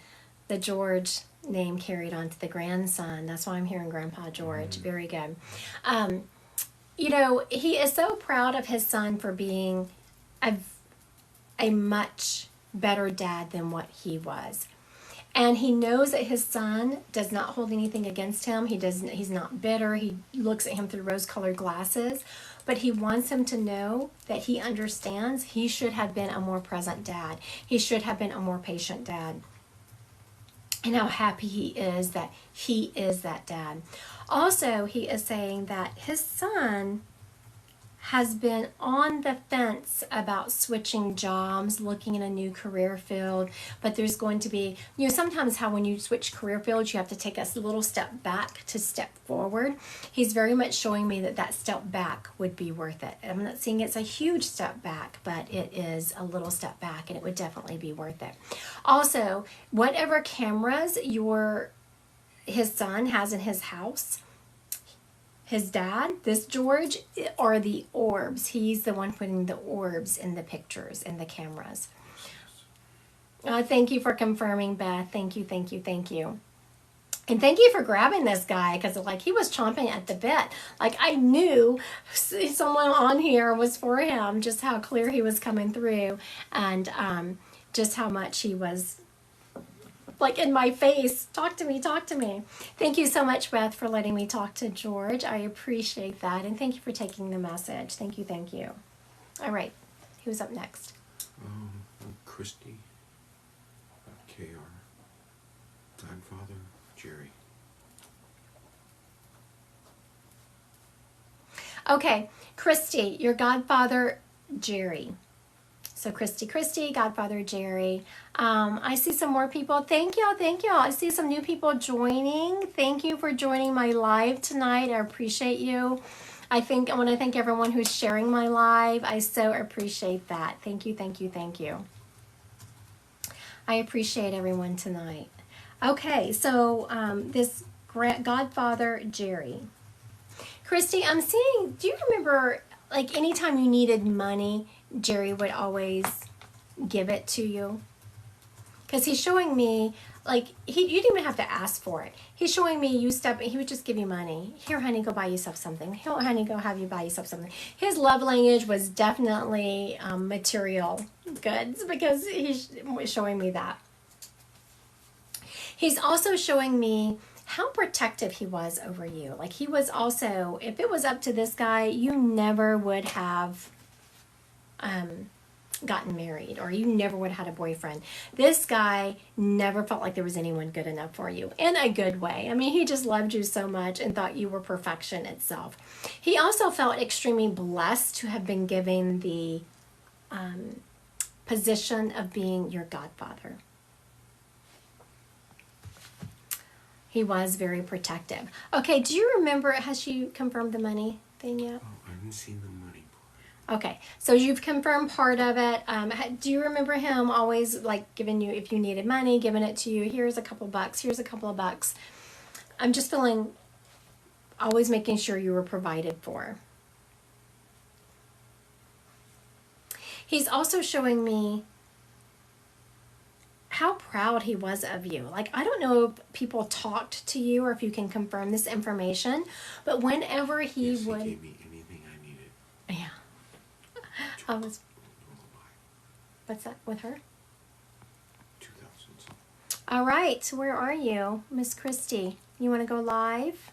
The George name carried on to the grandson. That's why I'm hearing Grandpa George. Very good. He is so proud of his son for being a much better dad than what he was. And he knows that his son does not hold anything against him. He's not bitter. He looks at him through rose-colored glasses. But he wants him to know that he understands he should have been a more present dad. He should have been a more patient dad. And how happy he is that that dad. Also, he is saying that his son has been on the fence about switching jobs, looking in a new career field, but there's going to be, sometimes how when you switch career fields, you have to take a little step back to step forward. He's very much showing me that that step back would be worth it. I'm not saying it's a huge step back, but it is a little step back, and it would definitely be worth it. Also, whatever cameras his son has in his house, his dad, this George, are the orbs. He's the one putting the orbs in the pictures, in the cameras. Thank you for confirming, Beth. Thank you, thank you, thank you. And thank you for grabbing this guy, because he was chomping at the bit. I knew someone on here was for him, just how clear he was coming through, and just how much he was in my face. Talk to me, talk to me. Thank you so much, Beth, for letting me talk to George. I appreciate that. And thank you for taking the message. Thank you, thank you. All right. Who's up next? Christy. KR. Godfather, Jerry. Okay. Christy, your godfather, Jerry. So Christy, Godfather Jerry. I see some more people. Thank y'all. I see some new people joining. Thank you for joining my live tonight. I appreciate you. I want to thank everyone who's sharing my live. I so appreciate that. Thank you, thank you, thank you. I appreciate everyone tonight. Okay, so this Godfather Jerry. Christy, I'm seeing, do you remember, anytime you needed money, Jerry would always give it to you? Because he's showing me, you didn't even have to ask for it. He's showing me he would just give you money. Here, honey, go buy yourself something. Here, honey, go have you buy yourself something. His love language was definitely material goods, because he's showing me that. He's also showing me how protective he was over you. He was also, if it was up to this guy, you never would have gotten married, or you never would have had a boyfriend. This guy never felt like there was anyone good enough for you, in a good way. He just loved you so much and thought you were perfection itself. He also felt extremely blessed to have been given the position of being your godfather. He was very protective. Okay, do you remember, has she confirmed the money thing yet? Oh, I haven't seen the money part. Okay, so you've confirmed part of it. Do you remember him always giving you, if you needed money, giving it to you? Here's a couple bucks. Here's a couple of bucks. I'm just feeling, always making sure you were provided for. He's also showing me how proud he was of you. I don't know if people talked to you or if you can confirm this information, but whenever he Yes, would... He gave me anything I needed. Yeah. What's that with her? 2,000. All right, where are you, Miss Christy? You want to go live?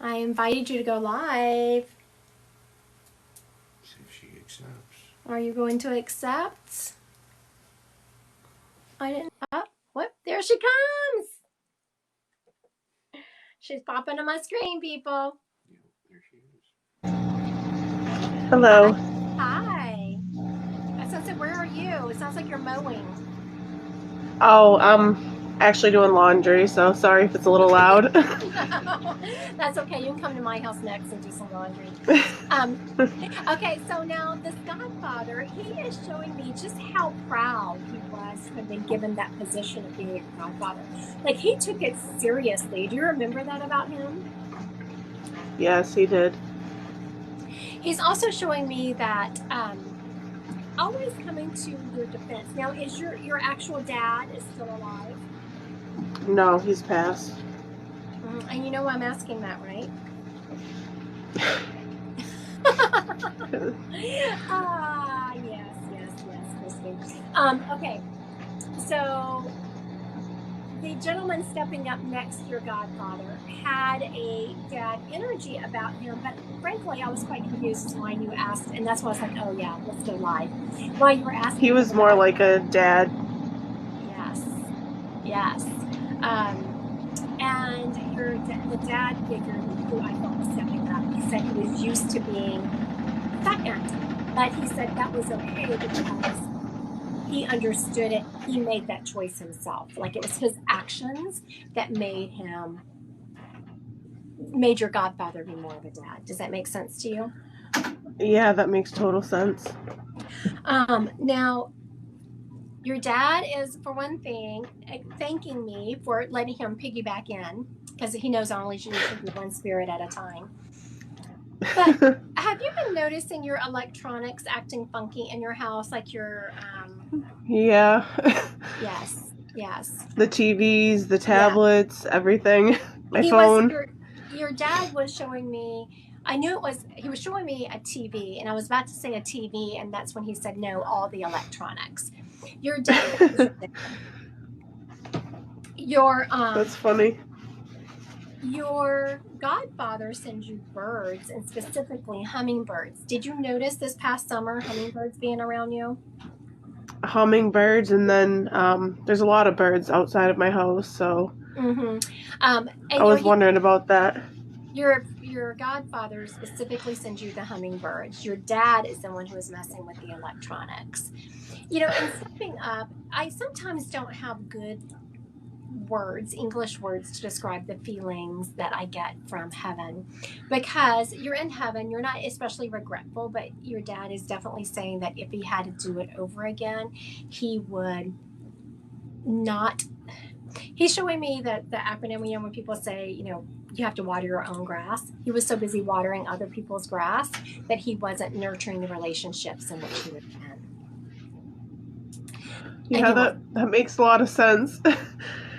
I invited you to go live. See if she accepts. Are you going to accept? I didn't. Oh, what? There she comes. She's popping on my screen, people. Yeah, there she is. Hello. Hi. I said, where are you? It sounds like you're mowing. Oh, I'm actually doing laundry, so sorry if it's a little loud. No, that's okay. You can come to my house next and do some laundry. Okay, so now this godfather, he is showing me just how proud he was to have been given that position of being a godfather. He took it seriously. Do you remember that about him? Yes, he did. He's also showing me that always coming to your defense. Now, is your actual dad is still alive? No, he's passed. And you know why I'm asking that, right? Yes, Christy. Okay, so the gentleman stepping up next to your godfather had a dad energy about him, but frankly, I was quite confused as to why you asked, and that's why I was like, oh yeah, let's go live. Why you were asking? He was more like a dad. Yes. And the the dad figured who I thought was stepping up. He said he was used to being second, but he said that was okay because he understood it. He made that choice himself. Like it was his actions that made your godfather be more of a dad. Does that make sense to you? Yeah, that makes total sense. Now, your dad is, for one thing, thanking me for letting him piggyback in because he knows I only usually do one spirit at a time. But have you been noticing your electronics acting funky in your house? Like your Yeah. yes. The TVs, the tablets, everything. My phone. Your dad was showing me, I knew he was showing me a TV, and I was about to say a TV, and that's when he said, no, all the electronics. Your dad, that was your That's funny. Your godfather sends you birds, and specifically hummingbirds. Did you notice this past summer hummingbirds being around you? Hummingbirds, and then there's a lot of birds outside of my house, so And I was wondering about that. Your godfather specifically sends you the hummingbirds. Your dad is the one who is messing with the electronics. In stepping up, I sometimes don't have good English words to describe the feelings that I get from heaven, because you're in heaven, you're not especially regretful, but your dad is definitely saying that if he had to do it over again, he would not. He's showing me that the acronym, when people say, you have to water your own grass. He was so busy watering other people's grass that he wasn't nurturing the relationships in which he was in. Yeah, that makes a lot of sense.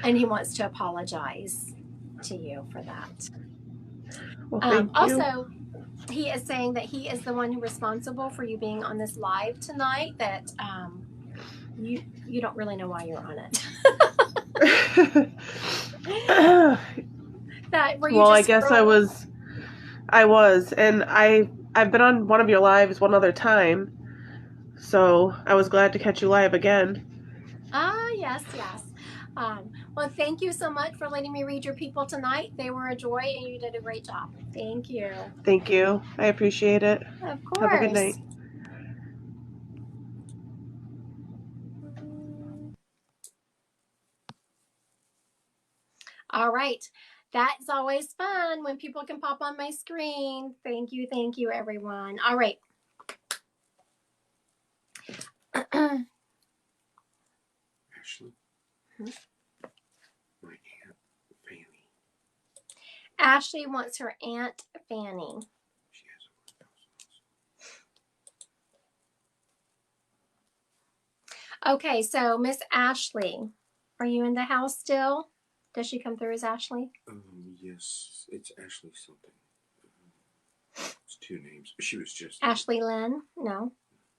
And he wants to apologize to you for that. Well, thank you. Also, he is saying that he is the one who's responsible for you being on this live tonight, that you don't really know why you're on it. I guess I was, and I've been on one of your lives one other time, so I was glad to catch you live again. Yes. Well, thank you so much for letting me read your people tonight. They were a joy, and you did a great job. Thank you. Thank you. I appreciate it. Of course. Have a good night. All right. That's always fun when people can pop on my screen. Thank you, everyone. All right. Ashley, my Aunt Fanny. Ashley wants her Aunt Fanny. She has over 1,000. Okay, so Miss Ashley, are you in the house still? Does she come through as Ashley? Yes, it's Ashley something. It's two names. She was just Ashley Lynn? No.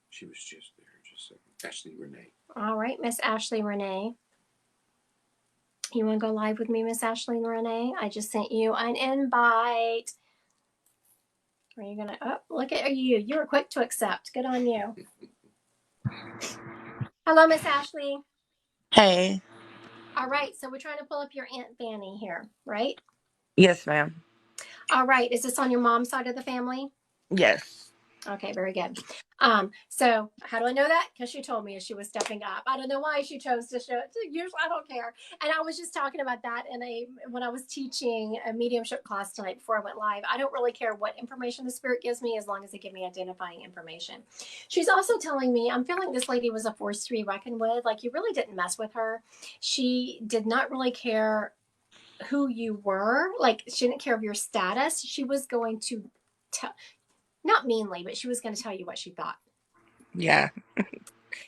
She was just there. Just a second. Ashley Renee. All right, Miss Ashley Renee. You want to go live with me, Miss Ashley Renee? I just sent you an invite. Are you gonna? Oh, look at you! You were quick to accept. Good on you. Hello, Miss Ashley. Hey. All right, so we're trying to pull up your Aunt Fanny here, right? Yes, ma'am. All right, is this on your mom's side of the family? Yes. Okay, very good. So how do I know that? Because she told me as she was stepping up. I don't know why she chose to show it. Usually, I don't care. And I was just talking about that when I was teaching a mediumship class tonight before I went live. I don't really care what information the spirit gives me as long as they give me identifying information. She's also telling me, I'm feeling this lady was a force to be reckoned with. Like, you really didn't mess with her. She did not really care who you were. Like, she didn't care of your status. She was going to tell, not meanly, but she was going to tell you what she thought. Yeah.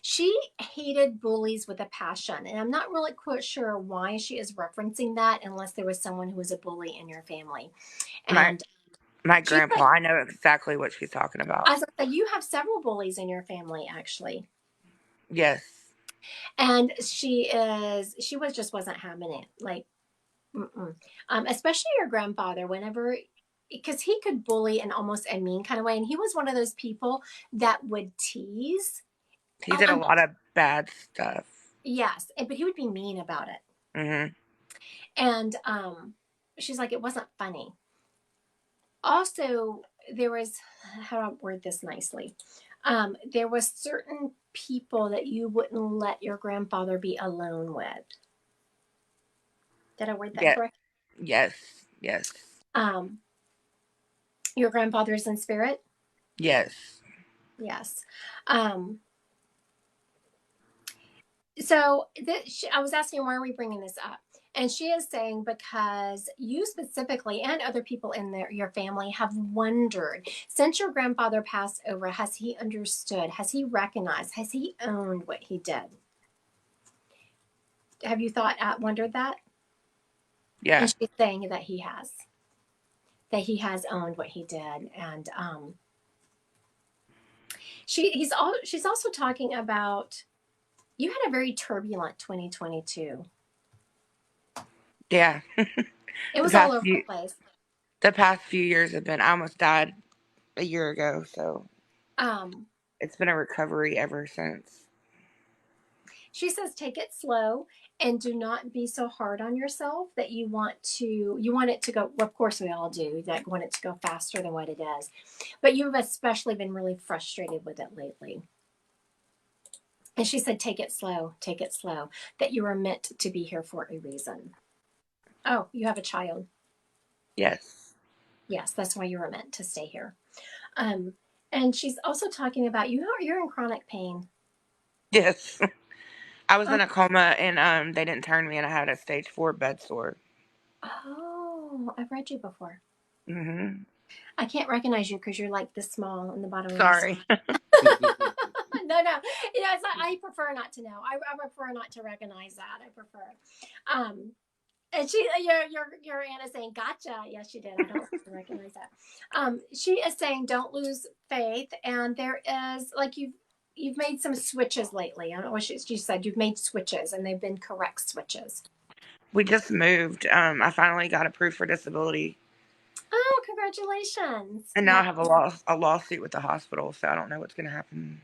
She hated bullies with a passion, and I'm not really quite sure why she is referencing that, unless there was someone who was a bully in your family. And my grandpa, I know exactly what she's talking about. I was like, you have several bullies in your family, actually. Yes. And she just wasn't having it. Like, especially your grandfather, because he could bully in almost a mean kind of way. And he was one of those people that would tease. He did a lot of bad stuff. Yes, but he would be mean about it. Mm-hmm. And she's like, it wasn't funny. Also, there was, how do I word this nicely? There was certain people that you wouldn't let your grandfather be alone with. Did I word that Yeah. correct? Yes. Yes. Your grandfather is in spirit? Yes. Yes. So I was asking, why are we bringing this up? And she is saying, because you specifically and other people in your family have wondered, since your grandfather passed over, has he understood? Has he recognized? Has he owned what he did? Have you wondered that? Yeah. And she's saying that he has owned what he did. And she's also talking about, you had a very turbulent 2022. Yeah. It the was all past over the few place. the past few years have been. I almost died a year ago, so Um, it's been a recovery ever since. She says, take it slow and do not be so hard on yourself that you want it to go. Well, of course we all do, that want it to go faster than what it is. But you've especially been really frustrated with it lately. And she said, take it slow, that you were meant to be here for a reason. Oh, you have a child. Yes. Yes, that's why you were meant to stay here. And she's also talking about, you're in chronic pain. Yes. I was in a coma and they didn't turn me and I had a stage 4 bed sore. Oh, I've read you before. Mm-hmm. I can't recognize you because you're like this small in the bottom of my Sorry. No. It's like, I prefer not to know. I prefer not to recognize that. I prefer. And your Anna saying, gotcha. Yes, she did. I don't recognize that. She is saying, don't lose faith. And there is, like, you've made some switches lately. I don't know what she said. You've made switches and they've been correct switches. We just moved. I finally got approved for disability. Oh, congratulations. And now I have a lawsuit with the hospital, so I don't know what's going to happen.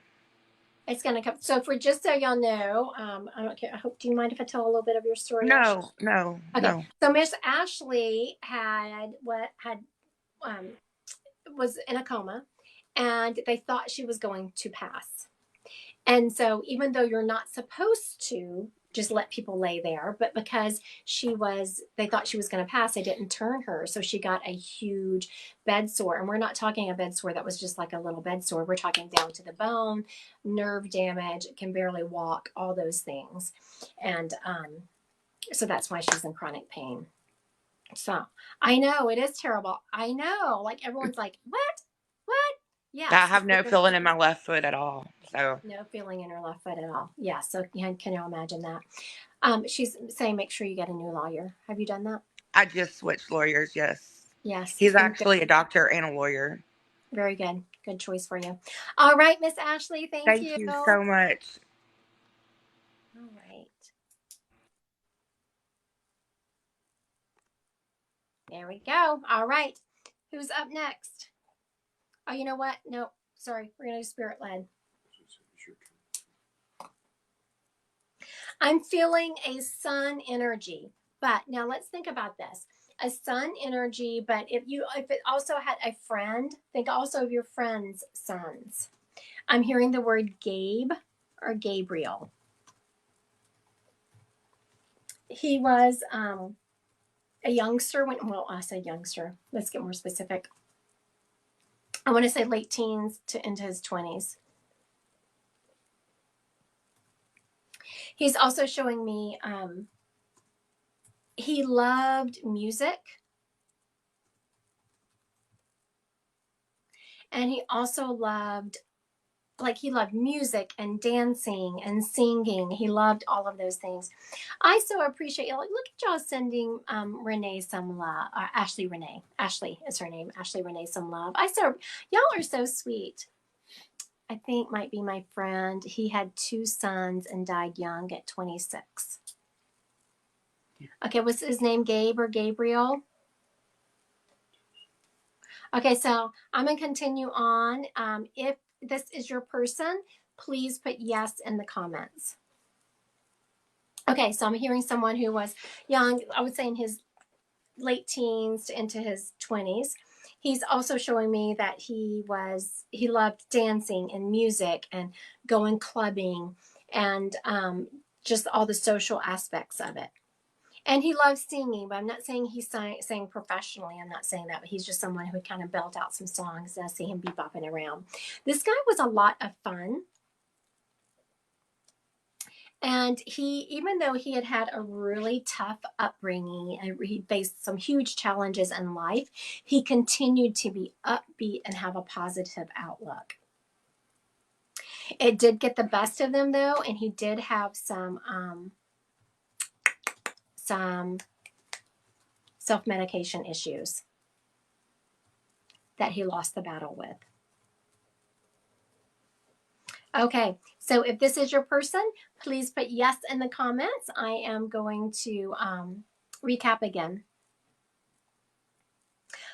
It's going to come. So just so y'all know, I don't care. Do you mind if I tell a little bit of your story? No. Okay. No. So Miss Ashley was in a coma, and they thought she was going to pass. And so even though you're not supposed to just let people lay there, but because they thought she was going to pass, they didn't turn her. So she got a huge bed sore. And we're not talking a bed sore that was just like a little bed sore. We're talking down to the bone, nerve damage, can barely walk, all those things. And so that's why she's in chronic pain. So I know it is terrible. I know, like everyone's like, what? Yes. I have no feeling in my left foot at all. So No feeling in her left foot at all. Yeah. So can you imagine that? She's saying, make sure you get a new lawyer. Have you done that? I just switched lawyers. Yes. Yes. He's actually a doctor and a lawyer. Very good. Good choice for you. All right, Miss Ashley. Thank you. Thank you so much. All right. There we go. All right. Who's up next? Oh, you know what? No, sorry. We're going to do spirit led. I'm feeling a sun energy, but now let's think about this. A sun energy, but if it also had a friend, think also of your friend's sons. I'm hearing the word Gabe or Gabriel. He was a youngster I say youngster. Let's get more specific. I want to say late teens to into his 20s. He's also showing me he loved music. And he also loved music and dancing and singing. He loved all of those things. I so appreciate you. Look at y'all sending Renee some love. Ashley is her name. Ashley Renee some love. Y'all are so sweet. I think might be my friend. He had 2 sons and died young at 26. Okay, what's his name? Gabe or Gabriel? Okay, so I'm going to continue on. If this is your person, please put yes in the comments. Okay, so I'm hearing someone who was young, I would say in his late teens into his 20s. He's also showing me that he loved dancing and music and going clubbing and just all the social aspects of it. And he loves singing, but I'm not saying he sang professionally. I'm not saying that, but he's just someone who would kind of belt out some songs, and I see him bebopping around. This guy was a lot of fun. And even though he had a really tough upbringing, and he faced some huge challenges in life, he continued to be upbeat and have a positive outlook. It did get the best of them, though, and he did have some self-medication issues that he lost the battle with. Okay, so if this is your person, please put yes in the comments. I am going to recap again.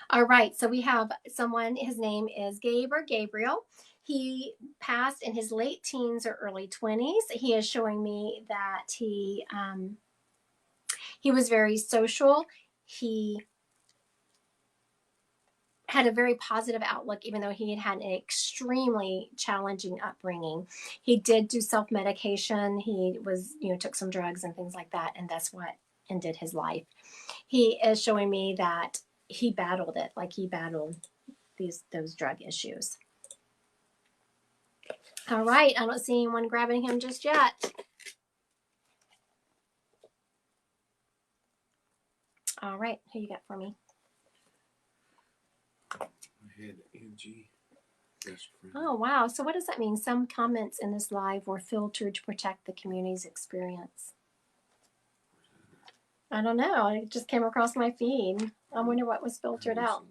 All right, so we have someone, his name is Gabe or Gabriel. He passed in his late teens or early 20s. He is showing me that he was very social. He had a very positive outlook, even though he had an extremely challenging upbringing. He did do self-medication. He was, took some drugs and things like that, and that's what ended his life. He is showing me that he battled it, like he battled those drug issues. All right, I don't see anyone grabbing him just yet. All right, who you got for me? I had Angie, best friend. Oh, wow. So what does that mean? Some comments in this live were filtered to protect the community's experience. I don't know. It just came across my feed. I wonder what was filtered out.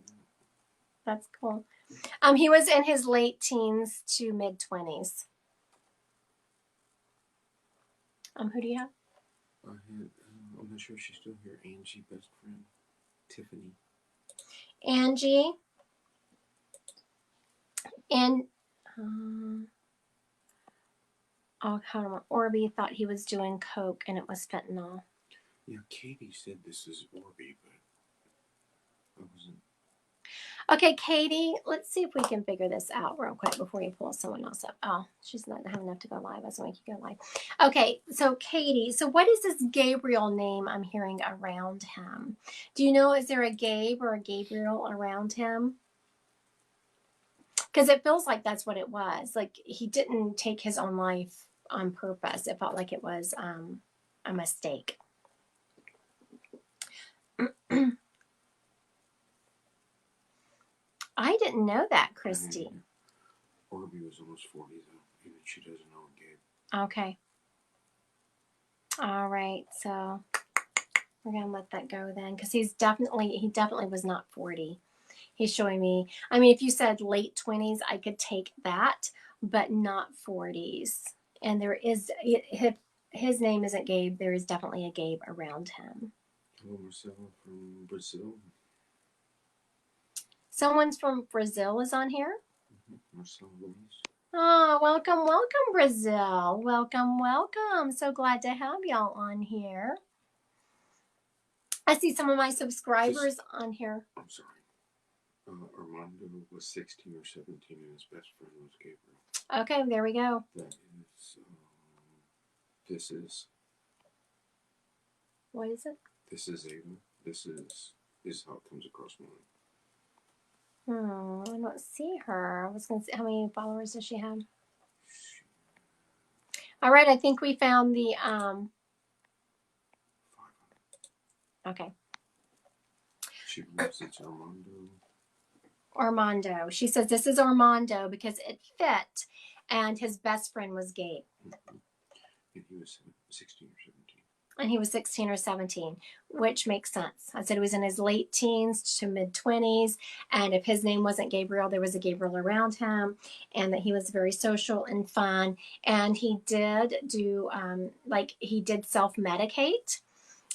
That's cool. He was in his late teens to mid 20s. Who do you have? I had, I'm not sure if she's still here. Angie, best friend. Tiffany. Angie. And, Orby thought he was doing coke and it was fentanyl. Yeah, Katie said this is Orby, but I wasn't. Okay, Katie, let's see if we can figure this out real quick before you pull someone else up. Oh, she's not having enough to go live. I was going to make you go live. Okay, so Katie, so what is this Gabriel name I'm hearing around him? Do you know, is there a Gabe or a Gabriel around him? Because it feels like that's what it was. Like he didn't take his own life on purpose. It felt like it was a mistake. I didn't know that, Christy. Orby was almost 40, though, and she doesn't know Gabe. Okay. All right, so we're going to let that go then, because he definitely was not 40. He's showing me, I mean, if you said late 20s, I could take that, but not 40s. And there is, his name isn't Gabe. There is definitely a Gabe around him. Hello, Marcella from Brazil. Someone's from Brazil is on here. Marcella Luis. Oh, welcome, Brazil. Welcome. So glad to have y'all on here. I see some of my subscribers on here. I'm sorry. Armando was 16 or 17 and his best friend was Gabriel. Okay, there we go. That is, What is it? This is Ava. This is how it comes across mine. I don't see her. I was going to see, how many followers does she have? All right, I think we found the, 500. Okay. She believes it's Armando. Armando. She says this is Armando because it fit, and his best friend was Gabe. Mm-hmm. And he was 16 or 17. And he was 16 or 17, which makes sense. I said he was in his late teens to mid 20s, and if his name wasn't Gabriel, there was a Gabriel around him, and that he was very social and fun. And he did do, he did self-medicate,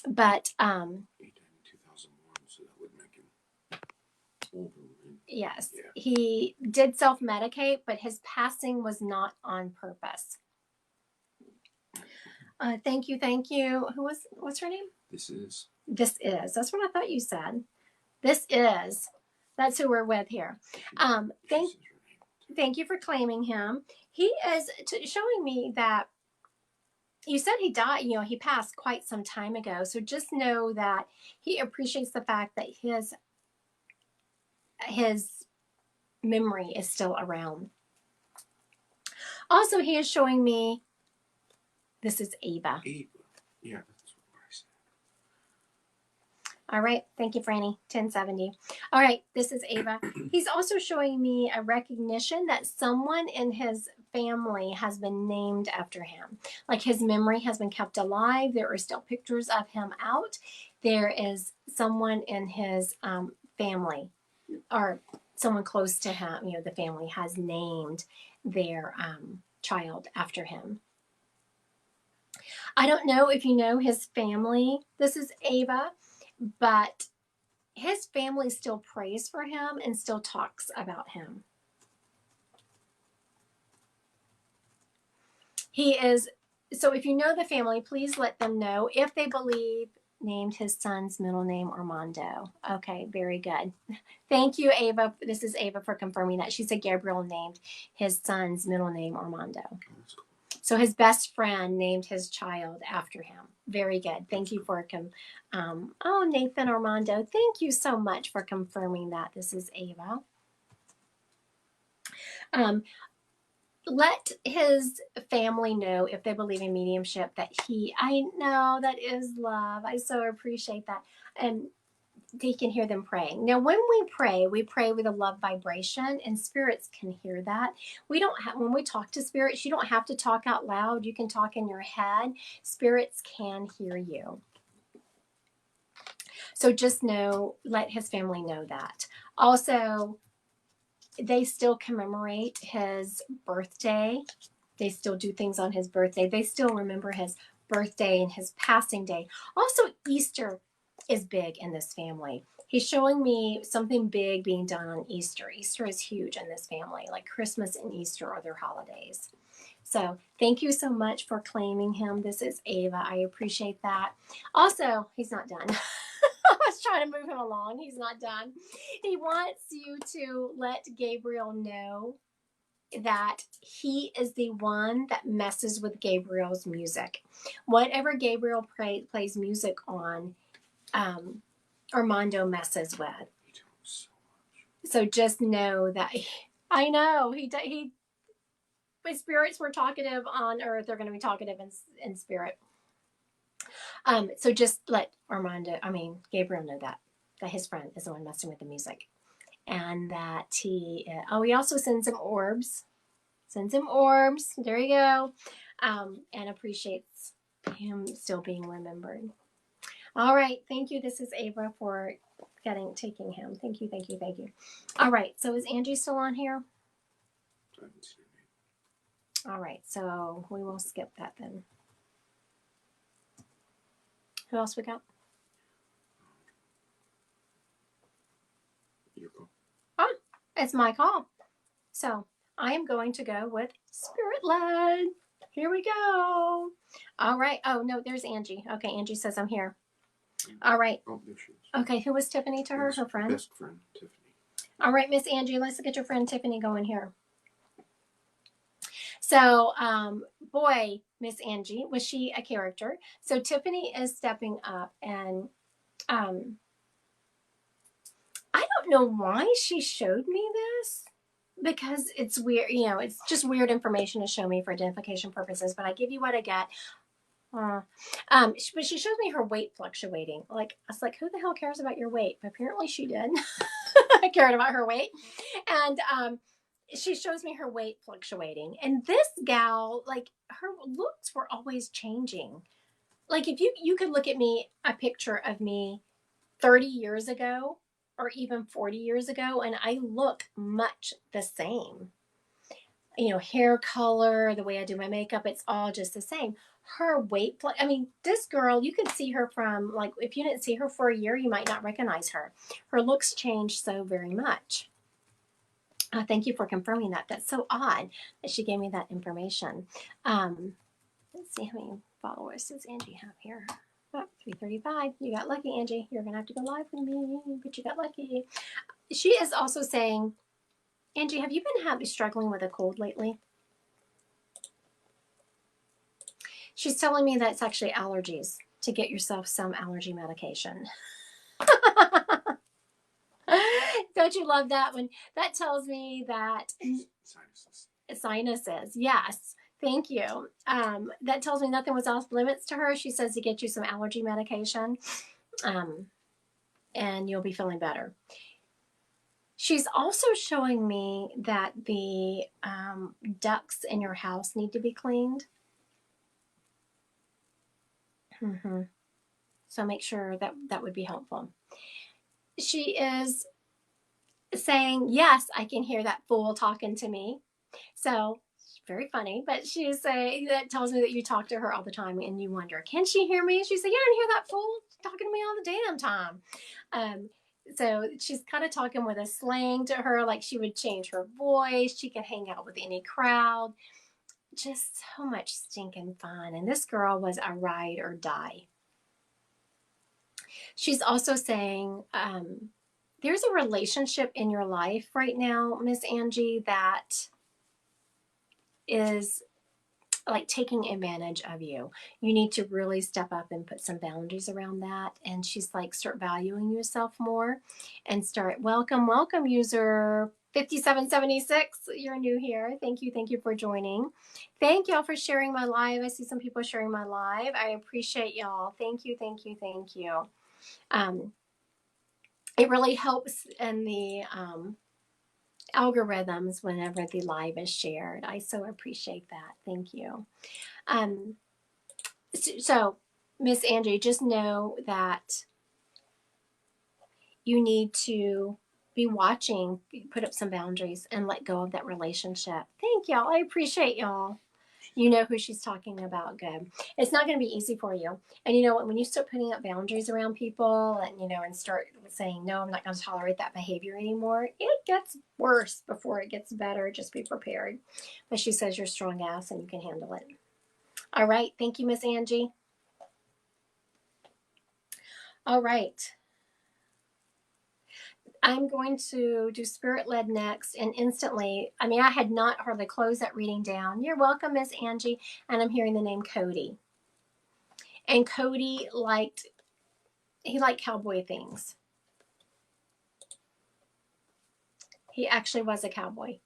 but He died in 2001, so that would make him older. Yes, yeah. He did self-medicate, but his passing was not on purpose. Thank you. What's her name? This is This is. That's what I thought you said. This is. That's who we're with here. Thank you for claiming him. He is showing me that you said he died, he passed quite some time ago. So just know that he appreciates the fact that his memory is still around. Also, he is showing me this is Ava. Yeah, that's what I said. All right. Thank you, Franny. 1070. All right. This is Ava. He's also showing me a recognition that someone in his family has been named after him. Like his memory has been kept alive. There are still pictures of him out. There is someone in his family or someone close to him, the family has named their child after him. I don't know if you know his family. This is Ava, but his family still prays for him and still talks about him. So if you know the family, please let them know if they believe named his son's middle name Armando. Okay, very good. Thank you, Ava. This is Ava for confirming that. She said Gabriel named his son's middle name Armando. So his best friend named his child after him. Very good. Thank you for Nathan Armando. Thank you so much for confirming that. This is Ava. Let his family know if they believe in mediumship that I know that is love. I so appreciate that. And they can hear them praying. Now, when we pray with a love vibration, and spirits can hear that. When we talk to spirits, you don't have to talk out loud. You can talk in your head. Spirits can hear you. So just let his family know that. Also, they still commemorate his birthday. They still do things on his birthday. They still remember his birthday and his passing day. Also, Easter is big in this family. He's showing me something big being done on Easter. Easter is huge in this family, like Christmas and Easter are their holidays. So thank you so much for claiming him. This is Ava. I appreciate that. Also, he's not done. I was trying to move him along. He's not done. He wants you to let Gabriel know that he is the one that messes with Gabriel's music. Whatever Gabriel plays music on, Armando messes with. So just know that I know he if spirits were talkative on earth, they're going to be talkative in spirit. So just let Gabriel know that his friend is the one messing with the music. And that he also sends him orbs. There you go. And appreciates him still being remembered. All right. Thank you. This is Ava for taking him. Thank you. All right. So is Angie still on here? All right. So we will skip that then. Who else we got? Your call. Oh, it's my call. So I am going to go with Spirit Led. Here we go. All right. Oh, no, there's Angie. Okay, Angie says I'm here. All right. Oh, there she is. Okay, who was Tiffany to her? Her friend? Best friend, Tiffany. All right, Miss Angie, let's get your friend Tiffany going here. So, boy, Miss Angie, was she a character? So Tiffany is stepping up, and I don't know why she showed me this, because it's weird, it's just weird information to show me for identification purposes, but I give you what I get. But she shows me her weight fluctuating. Like, I was like, who the hell cares about your weight? But apparently she did. I cared about her weight. And she shows me her weight fluctuating. And this gal, like, her looks were always changing. Like, if you could look at me, a picture of me 30 years ago or even 40 years ago, and I look much the same. Hair color, the way I do my makeup, it's all just the same. Her weight, this girl, you could see her from, like, if you didn't see her for a year, you might not recognize her. Her looks changed so very much. Thank you for confirming that. That's so odd that she gave me that information. Let's see how many followers does Angie have here. Oh, 3:35. You got lucky, Angie. You're going to have to go live with me, but you got lucky. She is also saying, Angie, have you been struggling with a cold lately? She's telling me that it's actually allergies, to get yourself some allergy medication. Don't you love that one? That tells me that sinuses. Yes. Thank you. That tells me nothing was off limits to her. She says to get you some allergy medication, and you'll be feeling better. She's also showing me that the ducts in your house need to be cleaned. Mm-hmm. So make sure that would be helpful. She is saying, yes, I can hear that fool talking to me. So very funny, but she's saying, that tells me that you talk to her all the time and you wonder, can she hear me? She said, yeah, I can hear that fool talking to me all the damn time. So she's kind of talking with a slang to her, like she would change her voice. She could hang out with any crowd. Just so much stinking fun. And this girl was a ride or die. She's also saying, there's a relationship in your life right now, Miss Angie, that is like taking advantage of you. You need to really step up and put some boundaries around that. And she's like, start valuing yourself more and start, welcome user 5776. You're new here. Thank you for joining. Thank y'all for sharing my live. I see some people sharing my live. I appreciate y'all. Thank you. It really helps in the algorithms whenever the live is shared. I so appreciate that. Thank you. So Miss Angie, just know that you need to be watching, put up some boundaries, and let go of that relationship. Thank y'all. I appreciate y'all. You know who she's talking about. Good. It's not going to be easy for you. And you know what? When you start putting up boundaries around people and start saying, no, I'm not going to tolerate that behavior anymore, it gets worse before it gets better. Just be prepared. But she says you're strong ass and you can handle it. All right. Thank you, Miss Angie. All right. I'm going to do Spirit-Led next, and instantly, I had not hardly closed that reading down. You're welcome, Miss Angie. And I'm hearing the name Cody. And Cody liked cowboy things. He actually was a cowboy.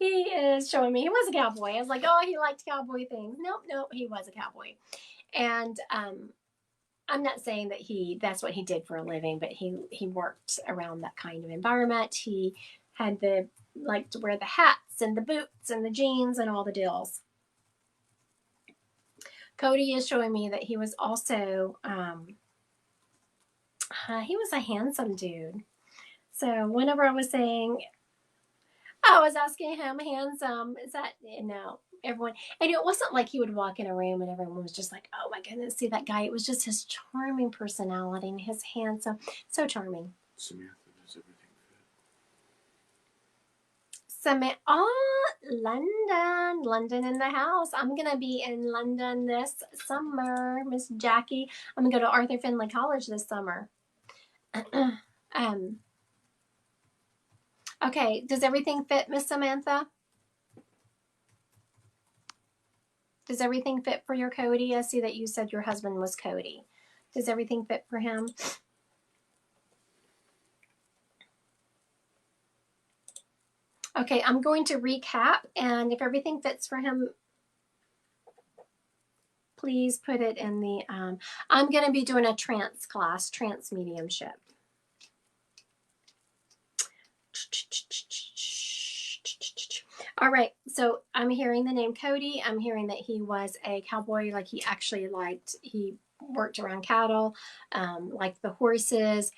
He is showing me he was a cowboy. I was like, oh, he liked cowboy things. Nope, he was a cowboy. And I'm not saying that that's what he did for a living, but he worked around that kind of environment. He had to wear the hats and the boots and the jeans and all the deals. Cody is showing me that he was also, he was a handsome dude. So whenever I was saying, I was asking him, handsome, is that, no, everyone, and it wasn't like he would walk in a room and everyone was just like, oh my goodness, see that guy. It was just his charming personality and his handsome, so charming. Samantha, does everything fit? London in the house. I'm going to be in London this summer, Miss Jackie. I'm going to go to Arthur Findlay College this summer. Okay, does everything fit, Miss Samantha? Does everything fit for your Cody? I see that you said your husband was Cody. Does everything fit for him? Okay, I'm going to recap, and if everything fits for him, please put it in the, I'm going to be doing a trance class, trance mediumship. All right, so I'm hearing the name Cody. I'm hearing that he was a cowboy, like he worked around cattle, liked the horses,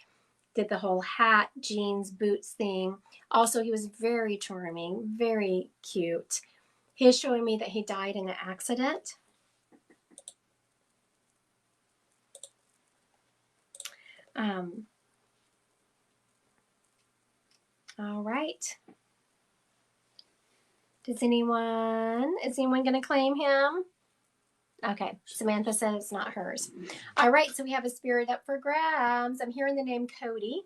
did the whole hat, jeans, boots thing. Also, he was very charming, very cute. He is showing me that he died in an accident. All right. Is anyone going to claim him? Okay, Samantha said it's not hers. All right, so we have a spirit up for grabs. I'm hearing the name Cody.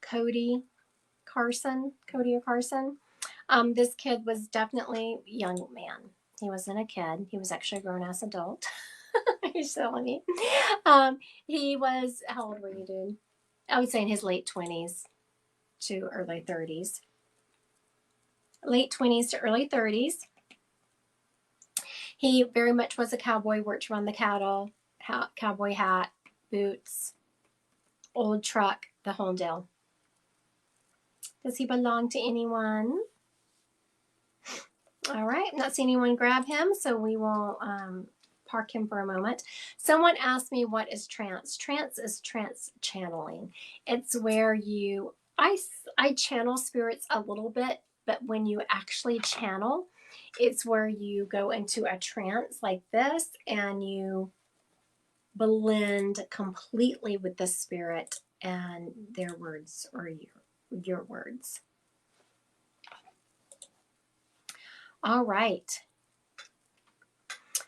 Cody or Carson. This kid was definitely a young man. He wasn't a kid. He was actually a grown-ass adult. You're silly me. He was, how old were you, dude? I would say in his late 20s to early 30s. Late 20s to early 30s. He very much was a cowboy, worked around the cattle, cowboy hat, boots, old truck, the whole deal. Does he belong to anyone? All right, I'm not seeing anyone grab him, so we will park him for a moment. Someone asked me, what is trance? Trance is trance channeling. It's where I channel spirits a little bit, but when you actually channel, it's where you go into a trance like this and you blend completely with the spirit and their words or your words. All right.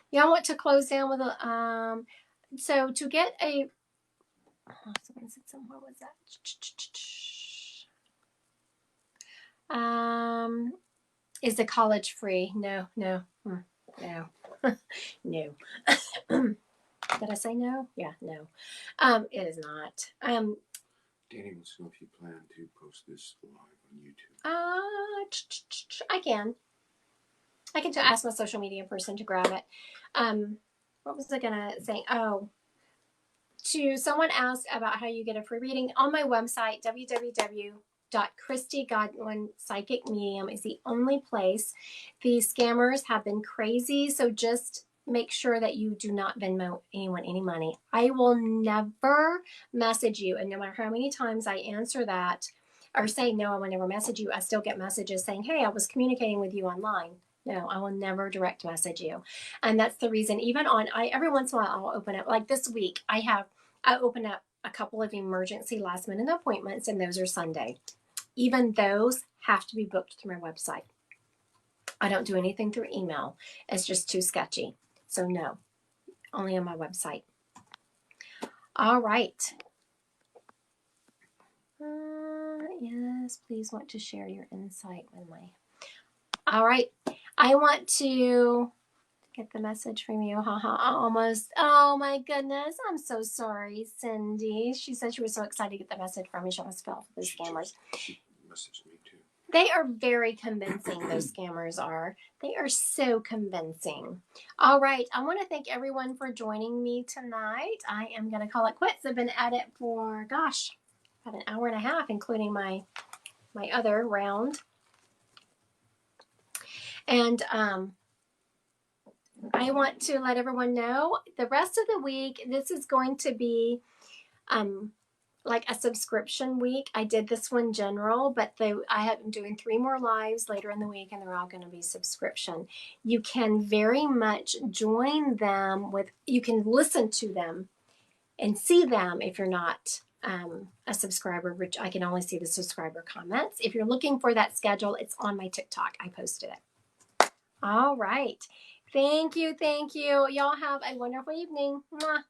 Y'all want to close down with a so to get a someone said something, what was that? Is the college free? No. No. Did I say no? Yeah, no. It is not. Danny wants to know if you plan to post this live on YouTube. I can ask my social media person to grab it. What was I gonna say? Oh, someone asked about how you get a free reading on my website, www.Christy Godwin Psychic Medium is the only place. The scammers have been crazy, so just make sure that you do not Venmo anyone any money. I will never message you, and no matter how many times I answer that or say no, I will never message you, I still get messages saying, hey, I was communicating with you online. No, I will never direct message you. And that's the reason, even every once in a while I'll open up, like this week, I open up a couple of emergency last minute appointments, and those are Sunday. Even those have to be booked through my website. I don't do anything through email. It's just too sketchy. So no, only on my website. All right. Yes, please want to share your insight with me. All right. I want to get the message from you. Almost. Oh my goodness. I'm so sorry, Cindy. She said she was so excited to get the message from me. She almost fell for the scammers. She messaged me too. They are very convincing, those scammers are. They are so convincing. All right. I want to thank everyone for joining me tonight. I am going to call it quits. I've been at it for, gosh, about an hour and a half, including my other round. And I want to let everyone know the rest of the week, this is going to be like a subscription week. I did this one general, but I'm doing 3 more lives later in the week, and they're all going to be subscription. You can very much join them you can listen to them and see them if you're not a subscriber, which I can only see the subscriber comments. If you're looking for that schedule, it's on my TikTok. I posted it. All right. Thank you. Y'all have a wonderful evening. Mwah.